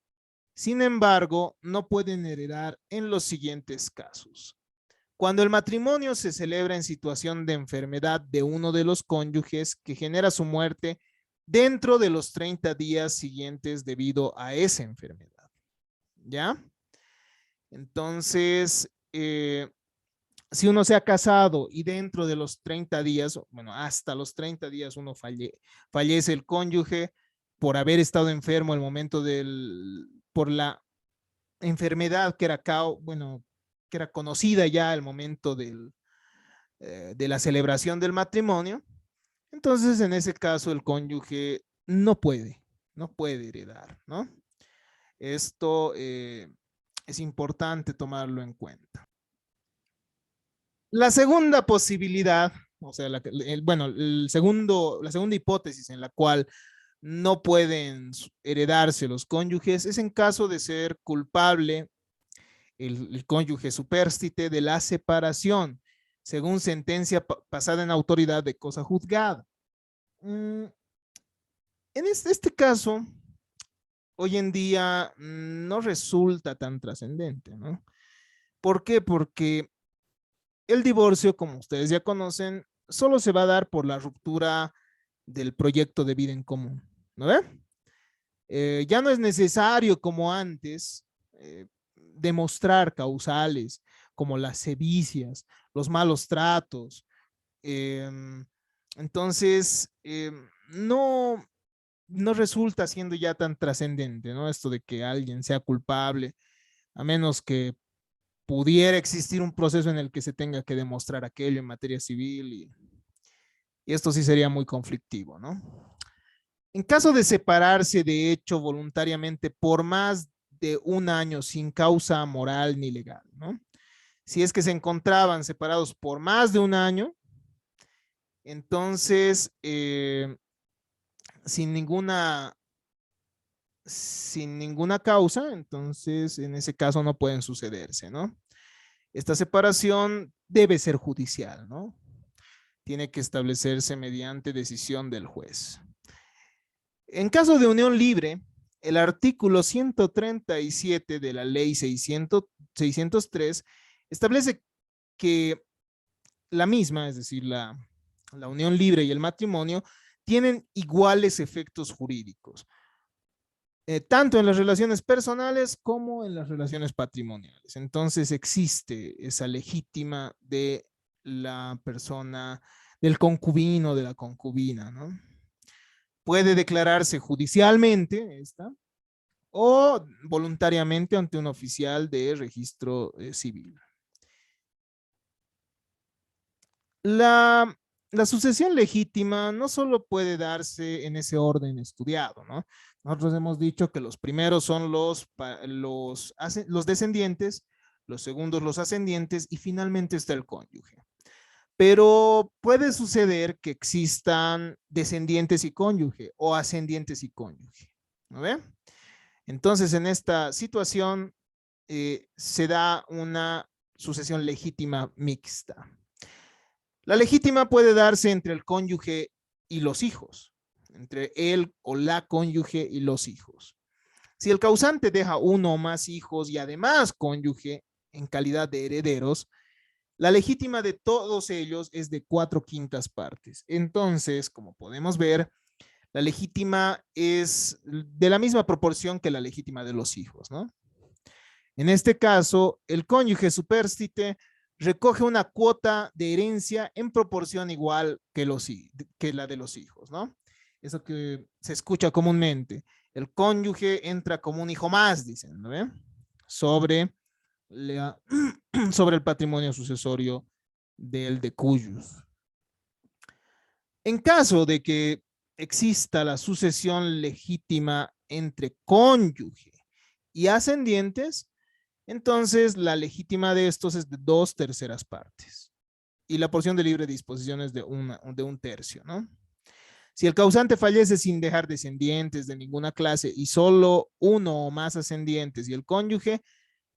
sin embargo, no pueden heredar en los siguientes casos. Cuando el matrimonio se celebra en situación de enfermedad de uno de los cónyuges que genera su muerte dentro de los 30 días siguientes debido a esa enfermedad. ¿Ya? Entonces, si uno se ha casado y dentro de los 30 días, bueno, hasta los 30 días uno fallece el cónyuge por haber estado enfermo al momento por la enfermedad que era, bueno, que era conocida ya al momento de la celebración del matrimonio, entonces en ese caso el cónyuge no puede heredar, ¿no? Esto es importante tomarlo en cuenta. La segunda posibilidad, o sea, bueno, la segunda hipótesis en la cual no pueden heredarse los cónyuges es en caso de ser culpable el cónyuge supérstite de la separación, según sentencia pasada en autoridad de cosa juzgada. En este caso, hoy en día no resulta tan trascendente, ¿no? ¿Por qué? Porque el divorcio, como ustedes ya conocen, solo se va a dar por la ruptura del proyecto de vida en común, ¿no ve? Ya no es necesario, como antes, demostrar causales como las sevicias, los malos tratos. Eh, entonces, no resulta siendo ya tan trascendente, ¿no? Esto de que alguien sea culpable, a menos que pudiera existir un proceso en el que se tenga que demostrar aquello en materia civil y esto sí sería muy conflictivo, ¿no? En caso de separarse de hecho voluntariamente por más de un año sin causa moral ni legal, ¿no? Si es que se encontraban separados por más de un año, entonces sin ninguna causa, entonces en ese caso no pueden sucederse, ¿no? Esta separación debe ser judicial, ¿no? Tiene que establecerse mediante decisión del juez. En caso de unión libre, el artículo 137 de la ley 603 establece que la misma, es decir, la unión libre y el matrimonio, tienen iguales efectos jurídicos, tanto en las relaciones personales como en las relaciones patrimoniales. Entonces existe esa legítima de la persona, del concubino, de la concubina, ¿no? Puede declararse judicialmente esta o voluntariamente ante un oficial de registro civil. La sucesión legítima no solo puede darse en ese orden estudiado, ¿no? Nosotros hemos dicho que los primeros son los descendientes, los segundos los ascendientes y finalmente está el cónyuge. Pero puede suceder que existan descendientes y cónyuge o ascendientes y cónyuge, ¿no ve? Entonces, en esta situación se da una sucesión legítima mixta. La legítima puede darse entre el cónyuge y los hijos, entre él o la cónyuge y los hijos. Si el causante deja uno o más hijos y además cónyuge en calidad de herederos, la legítima de todos ellos es de 4/5 partes. Entonces, como podemos ver, la legítima es de la misma proporción que la legítima de los hijos, ¿no? En este caso, el cónyuge supérstite recoge una cuota de herencia en proporción igual que la de los hijos, ¿no? Eso que se escucha comúnmente. El cónyuge entra como un hijo más, dicen, ¿no? Sobre el patrimonio sucesorio del de cuyos. En caso de que exista la sucesión legítima entre cónyuge y ascendientes, entonces la legítima de estos es de 2/3 partes y la porción de libre disposición es de 1/3, ¿no? Si el causante fallece sin dejar descendientes de ninguna clase y solo uno o más ascendientes y el cónyuge,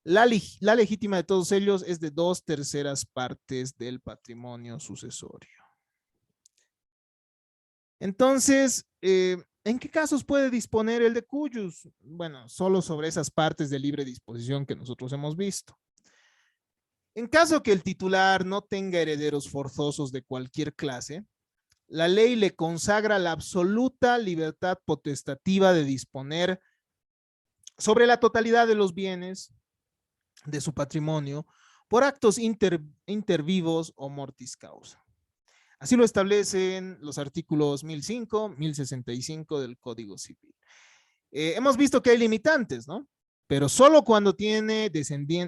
la legítima de todos ellos es de 2/3 partes del patrimonio sucesorio. Entonces, ¿en qué casos puede disponer el de cuyos? Bueno, solo sobre esas partes de libre disposición que nosotros hemos visto. En caso que el titular no tenga herederos forzosos de cualquier clase, la ley le consagra la absoluta libertad potestativa de disponer sobre la totalidad de los bienes de su patrimonio por actos intervivos o mortis causa. Así lo establecen los artículos 1005, 1065 del Código Civil. Hemos visto que hay limitantes, ¿no? Pero solo cuando tiene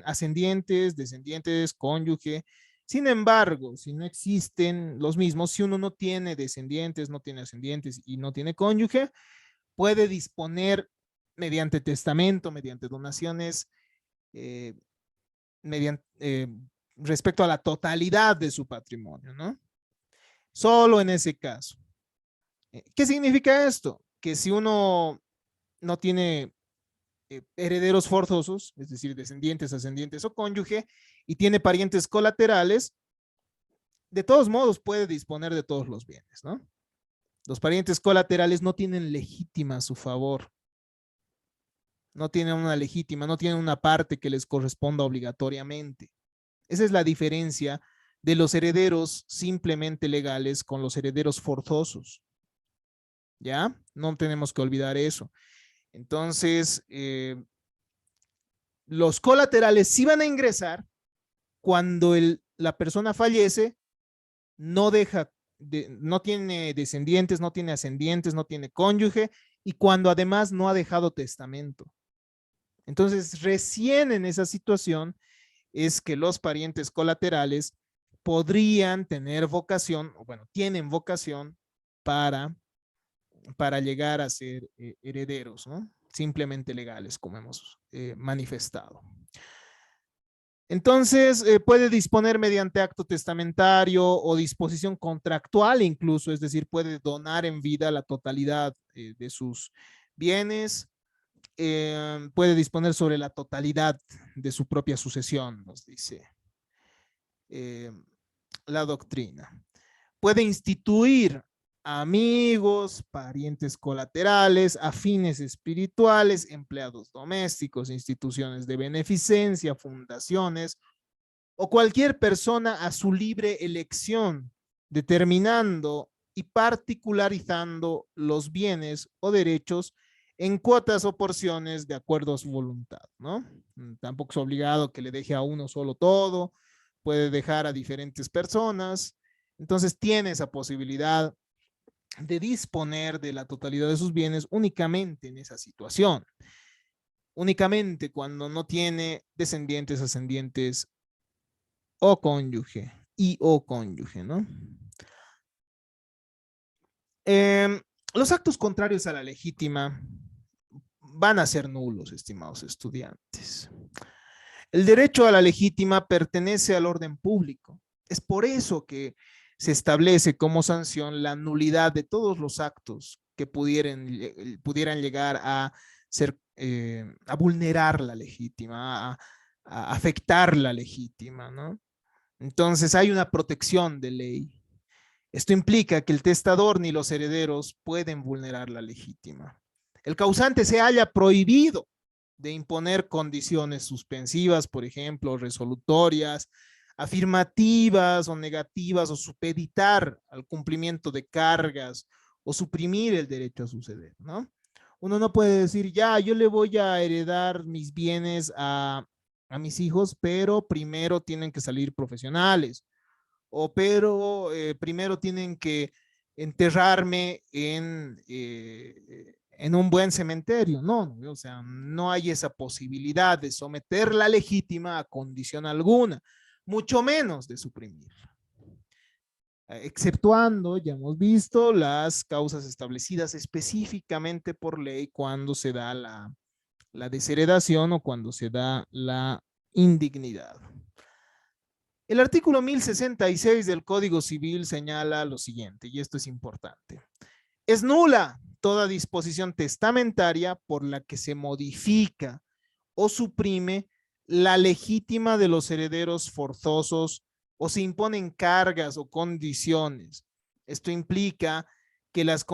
ascendientes, descendientes, cónyuge. Sin embargo, si no existen los mismos, si uno no tiene descendientes, no tiene ascendientes y no tiene cónyuge, puede disponer mediante testamento, mediante donaciones, respecto a la totalidad de su patrimonio, ¿no? Solo en ese caso. ¿Qué significa esto? Que si uno no tiene herederos forzosos, es decir, descendientes, ascendientes o cónyuge, y tiene parientes colaterales, de todos modos puede disponer de todos los bienes, ¿no? Los parientes colaterales no tienen legítima a su favor. No tienen una legítima, no tienen una parte que les corresponda obligatoriamente. Esa es la diferencia de los herederos simplemente legales con los herederos forzosos. ¿Ya? No tenemos que olvidar eso. Entonces, los colaterales sí van a ingresar cuando la persona fallece, no tiene descendientes, no tiene ascendientes, no tiene cónyuge y cuando además no ha dejado testamento. Entonces, recién en esa situación es que los parientes colaterales podrían tener vocación, o bueno, tienen vocación para llegar a ser herederos, ¿no? Simplemente legales, como hemos manifestado. Entonces, puede disponer mediante acto testamentario o disposición contractual incluso, es decir, puede donar en vida la totalidad de sus bienes, puede disponer sobre la totalidad de su propia sucesión, nos dice la doctrina. Puede instituir amigos, parientes colaterales, afines espirituales, empleados domésticos, instituciones de beneficencia, fundaciones o cualquier persona a su libre elección, determinando y particularizando los bienes o derechos en cuotas o porciones de acuerdo a su voluntad, ¿no? Tampoco es obligado que le deje a uno solo todo, puede dejar a diferentes personas, entonces tiene esa posibilidad de disponer de la totalidad de sus bienes únicamente en esa situación, únicamente cuando no tiene descendientes, ascendientes o cónyuge o cónyuge, ¿no? Los actos contrarios a la legítima van a ser nulos, estimados estudiantes. El derecho a la legítima pertenece al orden público. Es por eso que se establece como sanción la nulidad de todos los actos que pudieran llegar a a vulnerar la legítima, a afectar la legítima, ¿no? Entonces hay una protección de ley. Esto implica que el testador ni los herederos pueden vulnerar la legítima. El causante se halla prohibido de imponer condiciones suspensivas, por ejemplo, resolutorias, afirmativas o negativas, o supeditar al cumplimiento de cargas o suprimir el derecho a suceder, ¿no? Uno no puede decir, ya, yo le voy a heredar mis bienes a mis hijos, pero primero tienen que salir profesionales, o pero primero tienen que enterrarme en un buen cementerio. No, o sea, no hay esa posibilidad de someter la legítima a condición alguna, mucho menos de suprimirla. exceptuando, ya hemos visto, las causas establecidas específicamente por ley cuando se da la desheredación o cuando se da la indignidad. El artículo 1066 del Código Civil señala lo siguiente, y esto es importante. Es nula toda disposición testamentaria por la que se modifica o suprime la legítima de los herederos forzosos o se imponen cargas o condiciones. Esto implica que las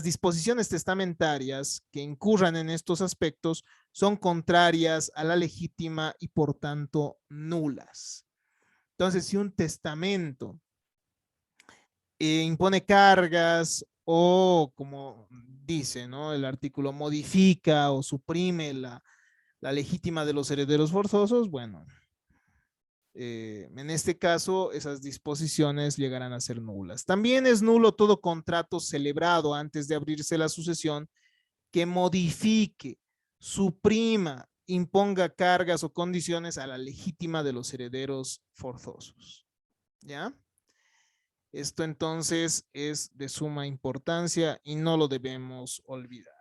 disposiciones testamentarias que incurran en estos aspectos son contrarias a la legítima y por tanto nulas. Entonces, si un testamento impone cargas o, como dice, ¿no?, el artículo modifica o suprime la legítima de los herederos forzosos, bueno, en este caso esas disposiciones llegarán a ser nulas. También es nulo todo contrato celebrado antes de abrirse la sucesión que modifique, suprima, imponga cargas o condiciones a la legítima de los herederos forzosos. ¿Ya? Esto entonces es de suma importancia y no lo debemos olvidar.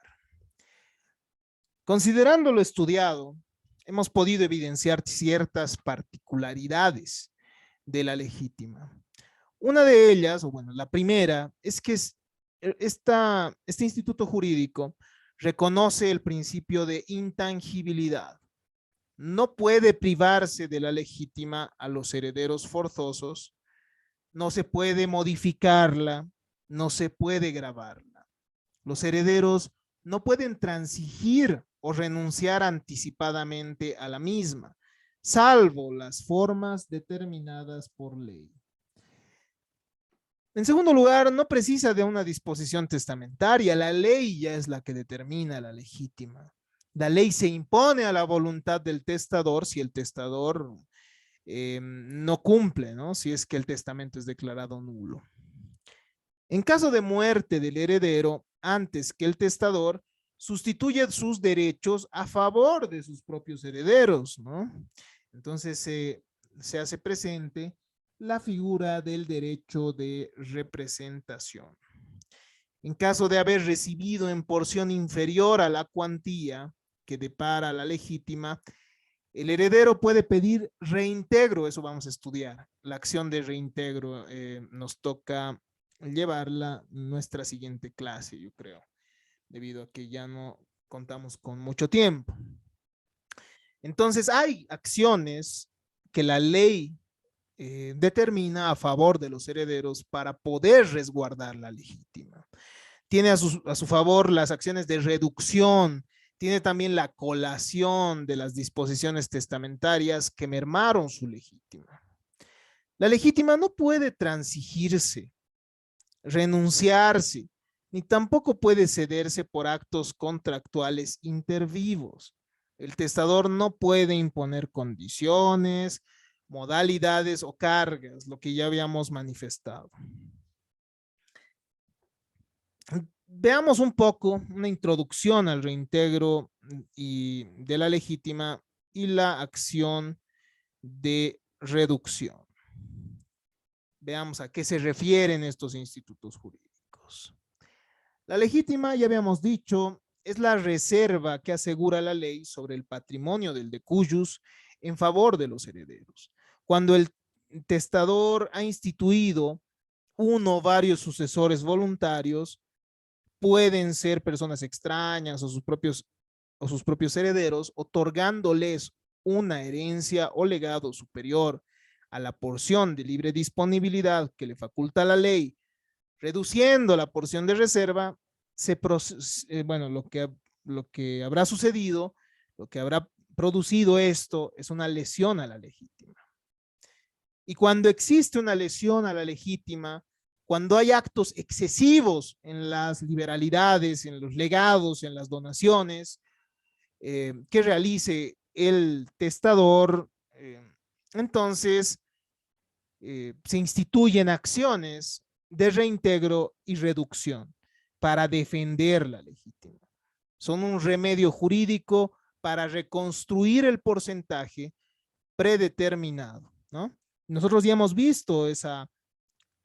Considerando lo estudiado, hemos podido evidenciar ciertas particularidades de la legítima. Una de ellas, o bueno, la primera, es que este instituto jurídico reconoce el principio de intangibilidad. No puede privarse de la legítima a los herederos forzosos, no se puede modificarla, no se puede grabarla. Los herederos no pueden transigir o renunciar anticipadamente a la misma, salvo las formas determinadas por ley. En segundo lugar, no precisa de una disposición testamentaria. La ley ya es la que determina la legítima. La ley se impone a la voluntad del testador si el testador no cumple, ¿no?, si es que el testamento es declarado nulo. En caso de muerte del heredero, antes que el testador, sustituye sus derechos a favor de sus propios herederos, ¿no? Entonces se hace presente la figura del derecho de representación. En caso de haber recibido en porción inferior a la cuantía que depara la legítima, el heredero puede pedir reintegro, eso vamos a estudiar. La acción de reintegro nos toca llevarla nuestra siguiente clase, yo creo, debido a que ya no contamos con mucho tiempo. Entonces, hay acciones que la ley determina a favor de los herederos para poder resguardar la legítima. Tiene a su favor las acciones de reducción, tiene también la colación de las disposiciones testamentarias que mermaron su legítima. La legítima no puede transigirse, renunciarse, ni tampoco puede cederse por actos contractuales intervivos. El testador no puede imponer condiciones, modalidades o cargas, lo que ya habíamos manifestado. Veamos un poco una introducción al reintegro y de la legítima y la acción de reducción. Veamos a qué se refieren estos institutos jurídicos. La legítima, ya habíamos dicho, es la reserva que asegura la ley sobre el patrimonio del decuyus en favor de los herederos. Cuando el testador ha instituido uno o varios sucesores voluntarios, pueden ser personas extrañas o sus propios herederos, otorgándoles una herencia o legado superior a la porción de libre disponibilidad que le faculta la ley, reduciendo la porción de reserva, bueno, lo que habrá sucedido, lo que habrá producido esto es una lesión a la legítima. Y cuando existe una lesión a la legítima, cuando hay actos excesivos en las liberalidades, en los legados, en las donaciones que realice el testador, entonces se instituyen acciones de reintegro y reducción para defender la legítima. Son un remedio jurídico para reconstruir el porcentaje predeterminado, ¿no? Nosotros ya hemos visto esa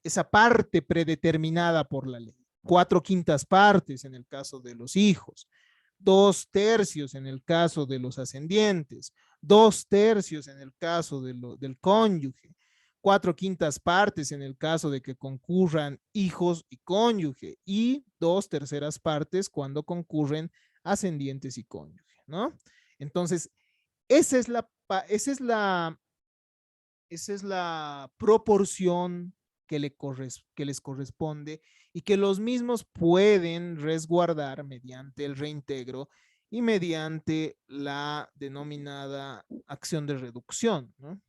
esa parte predeterminada por la ley. 4/5 partes en el caso de los hijos, 2/3 en el caso de los ascendientes, 2/3 en el caso del cónyuge, 4/5 partes en el caso de que concurran hijos y cónyuge, y 2/3 partes cuando concurren ascendientes y cónyuge, ¿no? Entonces, esa es la, esa es la, esa es la proporción que les corresponde y que los mismos pueden resguardar mediante el reintegro y mediante la denominada acción de reducción, ¿no?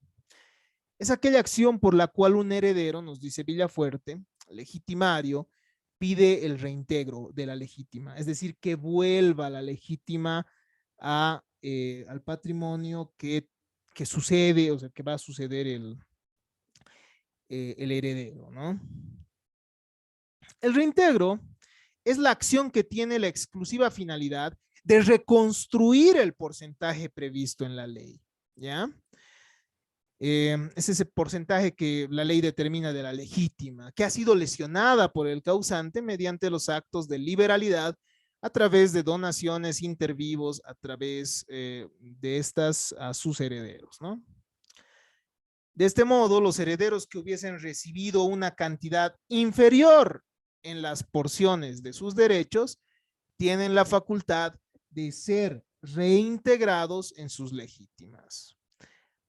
Es aquella acción por la cual un heredero, nos dice Villafuerte, legitimario, pide el reintegro de la legítima, es decir, que vuelva la legítima al patrimonio que sucede, o sea, que va a suceder el heredero, ¿no? El reintegro es la acción que tiene la exclusiva finalidad de reconstruir el porcentaje previsto en la ley, ¿ya? Es ese porcentaje que la ley determina de la legítima, que ha sido lesionada por el causante mediante los actos de liberalidad a través de donaciones intervivos, a través de estas a sus herederos, ¿no? De este modo, los herederos que hubiesen recibido una cantidad inferior en las porciones de sus derechos tienen la facultad de ser reintegrados en sus legítimas.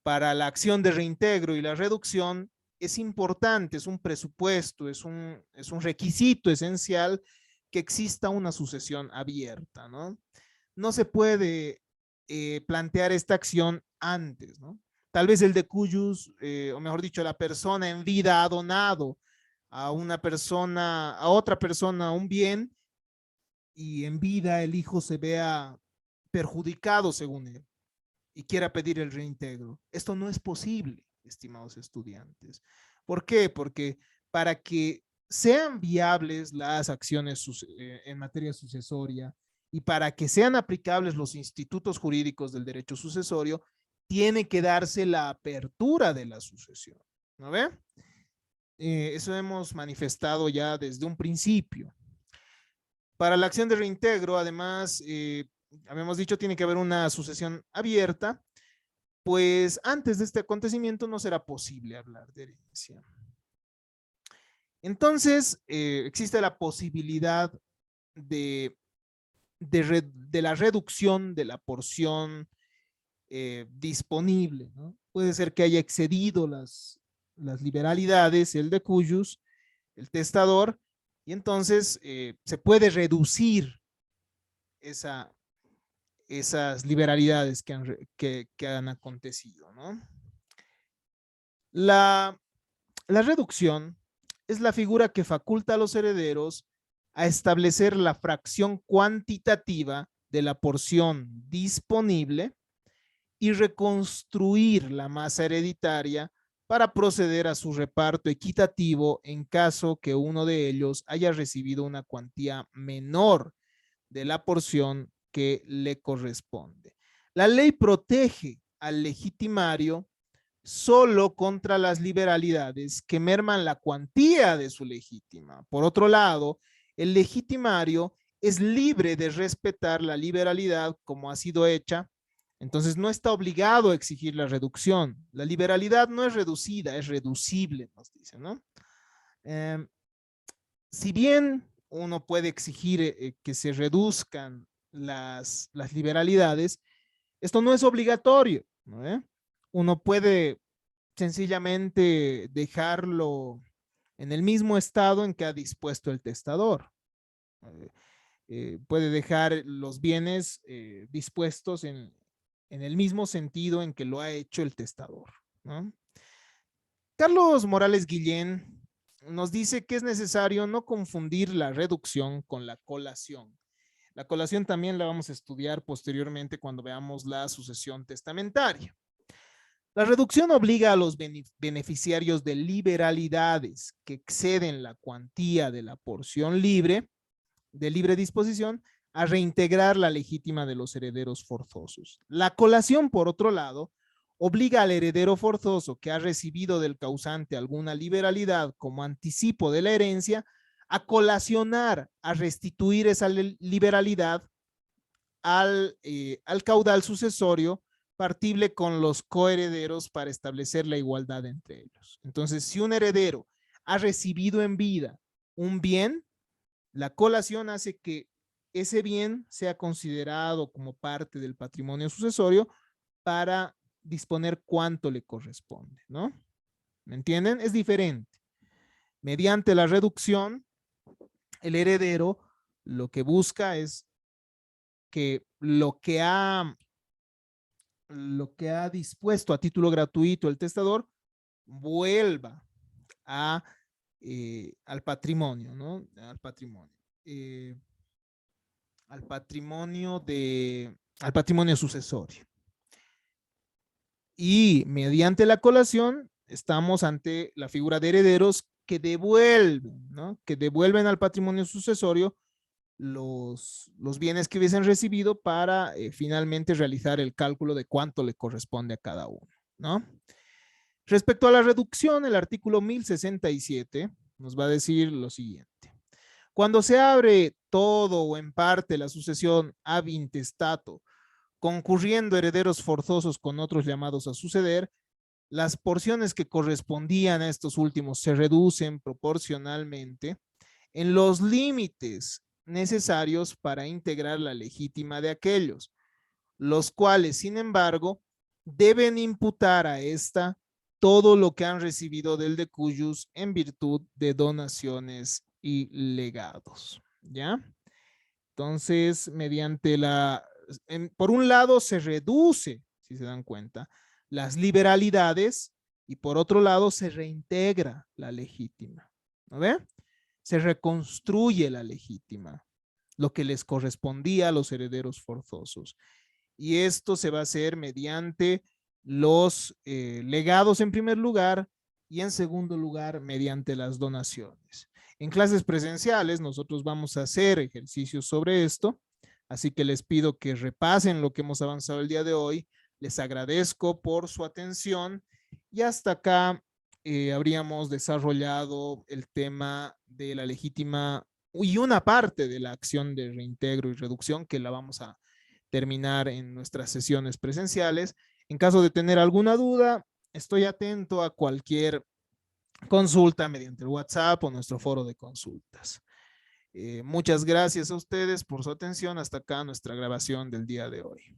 Para la acción de reintegro y la reducción es importante, es un presupuesto, es un requisito esencial que exista una sucesión abierta, ¿no? No se puede plantear esta acción antes, ¿no? Tal vez el de cuyos, o mejor dicho, la persona en vida ha donado a una persona, a otra persona un bien, y en vida el hijo se vea perjudicado según él y quiera pedir el reintegro. Esto no es posible, estimados estudiantes. ¿Por qué? Porque para que sean viables las acciones en materia sucesoria y para que sean aplicables los institutos jurídicos del derecho sucesorio, tiene que darse la apertura de la sucesión, ¿no ve? Eso hemos manifestado ya desde un principio. Para la acción de reintegro, además, habíamos dicho, tiene que haber una sucesión abierta, pues antes de este acontecimiento no será posible hablar de herencia. Entonces, existe la posibilidad de la reducción de la porción disponible, ¿no? Puede ser que haya excedido las liberalidades, el de cuyos, el testador, y entonces se puede reducir esas liberalidades que han acontecido, ¿no? La reducción es la figura que faculta a los herederos a establecer la fracción cuantitativa de la porción disponible y reconstruir la masa hereditaria para proceder a su reparto equitativo en caso que uno de ellos haya recibido una cuantía menor de la porción que le corresponde. La ley protege al legitimario solo contra las liberalidades que merman la cuantía de su legítima. Por otro lado, el legitimario es libre de respetar la liberalidad como ha sido hecha, entonces no está obligado a exigir la reducción. La liberalidad no es reducida, es reducible, nos dice, ¿no? Si bien uno puede exigir que se reduzcan las liberalidades, esto no es obligatorio, ¿no? Uno puede sencillamente dejarlo en el mismo estado en que ha dispuesto el testador. Puede dejar los bienes dispuestos en el mismo sentido en que lo ha hecho el testador, ¿no? Carlos Morales Guillén nos dice que es necesario no confundir la reducción con la colación. La colación también la vamos a estudiar posteriormente cuando veamos la sucesión testamentaria. La reducción obliga a los beneficiarios de liberalidades que exceden la cuantía de la porción libre, de libre disposición, a reintegrar la legítima de los herederos forzosos. La colación, por otro lado, obliga al heredero forzoso que ha recibido del causante alguna liberalidad como anticipo de la herencia a colacionar, a restituir esa liberalidad al caudal sucesorio partible con los coherederos para establecer la igualdad entre ellos. Entonces, si un heredero ha recibido en vida un bien, la colación hace que ese bien sea considerado como parte del patrimonio sucesorio para disponer cuánto le corresponde, ¿no? ¿Me entienden? Es diferente. Mediante la reducción, el heredero lo que busca es que lo que ha dispuesto a título gratuito el testador vuelva a, al patrimonio, ¿no? Al patrimonio sucesorio. Y mediante la colación estamos ante la figura de herederos que devuelven, ¿no? Que devuelven al patrimonio sucesorio los bienes que hubiesen recibido para finalmente realizar el cálculo de cuánto le corresponde a cada uno, ¿no? Respecto a la reducción, el artículo 1067 nos va a decir lo siguiente. Cuando se abre todo o en parte la sucesión ab intestato, concurriendo herederos forzosos con otros llamados a suceder, las porciones que correspondían a estos últimos se reducen proporcionalmente en los límites necesarios para integrar la legítima de aquellos, los cuales, sin embargo, deben imputar a esta todo lo que han recibido del decuyus en virtud de donaciones y legados, ¿ya? Entonces, por un lado se reduce, si se dan cuenta, las liberalidades y por otro lado se reintegra la legítima, ¿no ve? Se reconstruye la legítima, lo que les correspondía a los herederos forzosos. Y esto se va a hacer mediante los legados en primer lugar y en segundo lugar mediante las donaciones. En clases presenciales nosotros vamos a hacer ejercicios sobre esto, así que les pido que repasen lo que hemos avanzado el día de hoy. Les agradezco por su atención y hasta acá habríamos desarrollado el tema de la legítima y una parte de la acción de reintegro y reducción que la vamos a terminar en nuestras sesiones presenciales. En caso de tener alguna duda, estoy atento a cualquier consulta mediante el WhatsApp o nuestro foro de consultas. Muchas gracias a ustedes por su atención. Hasta acá nuestra grabación del día de hoy.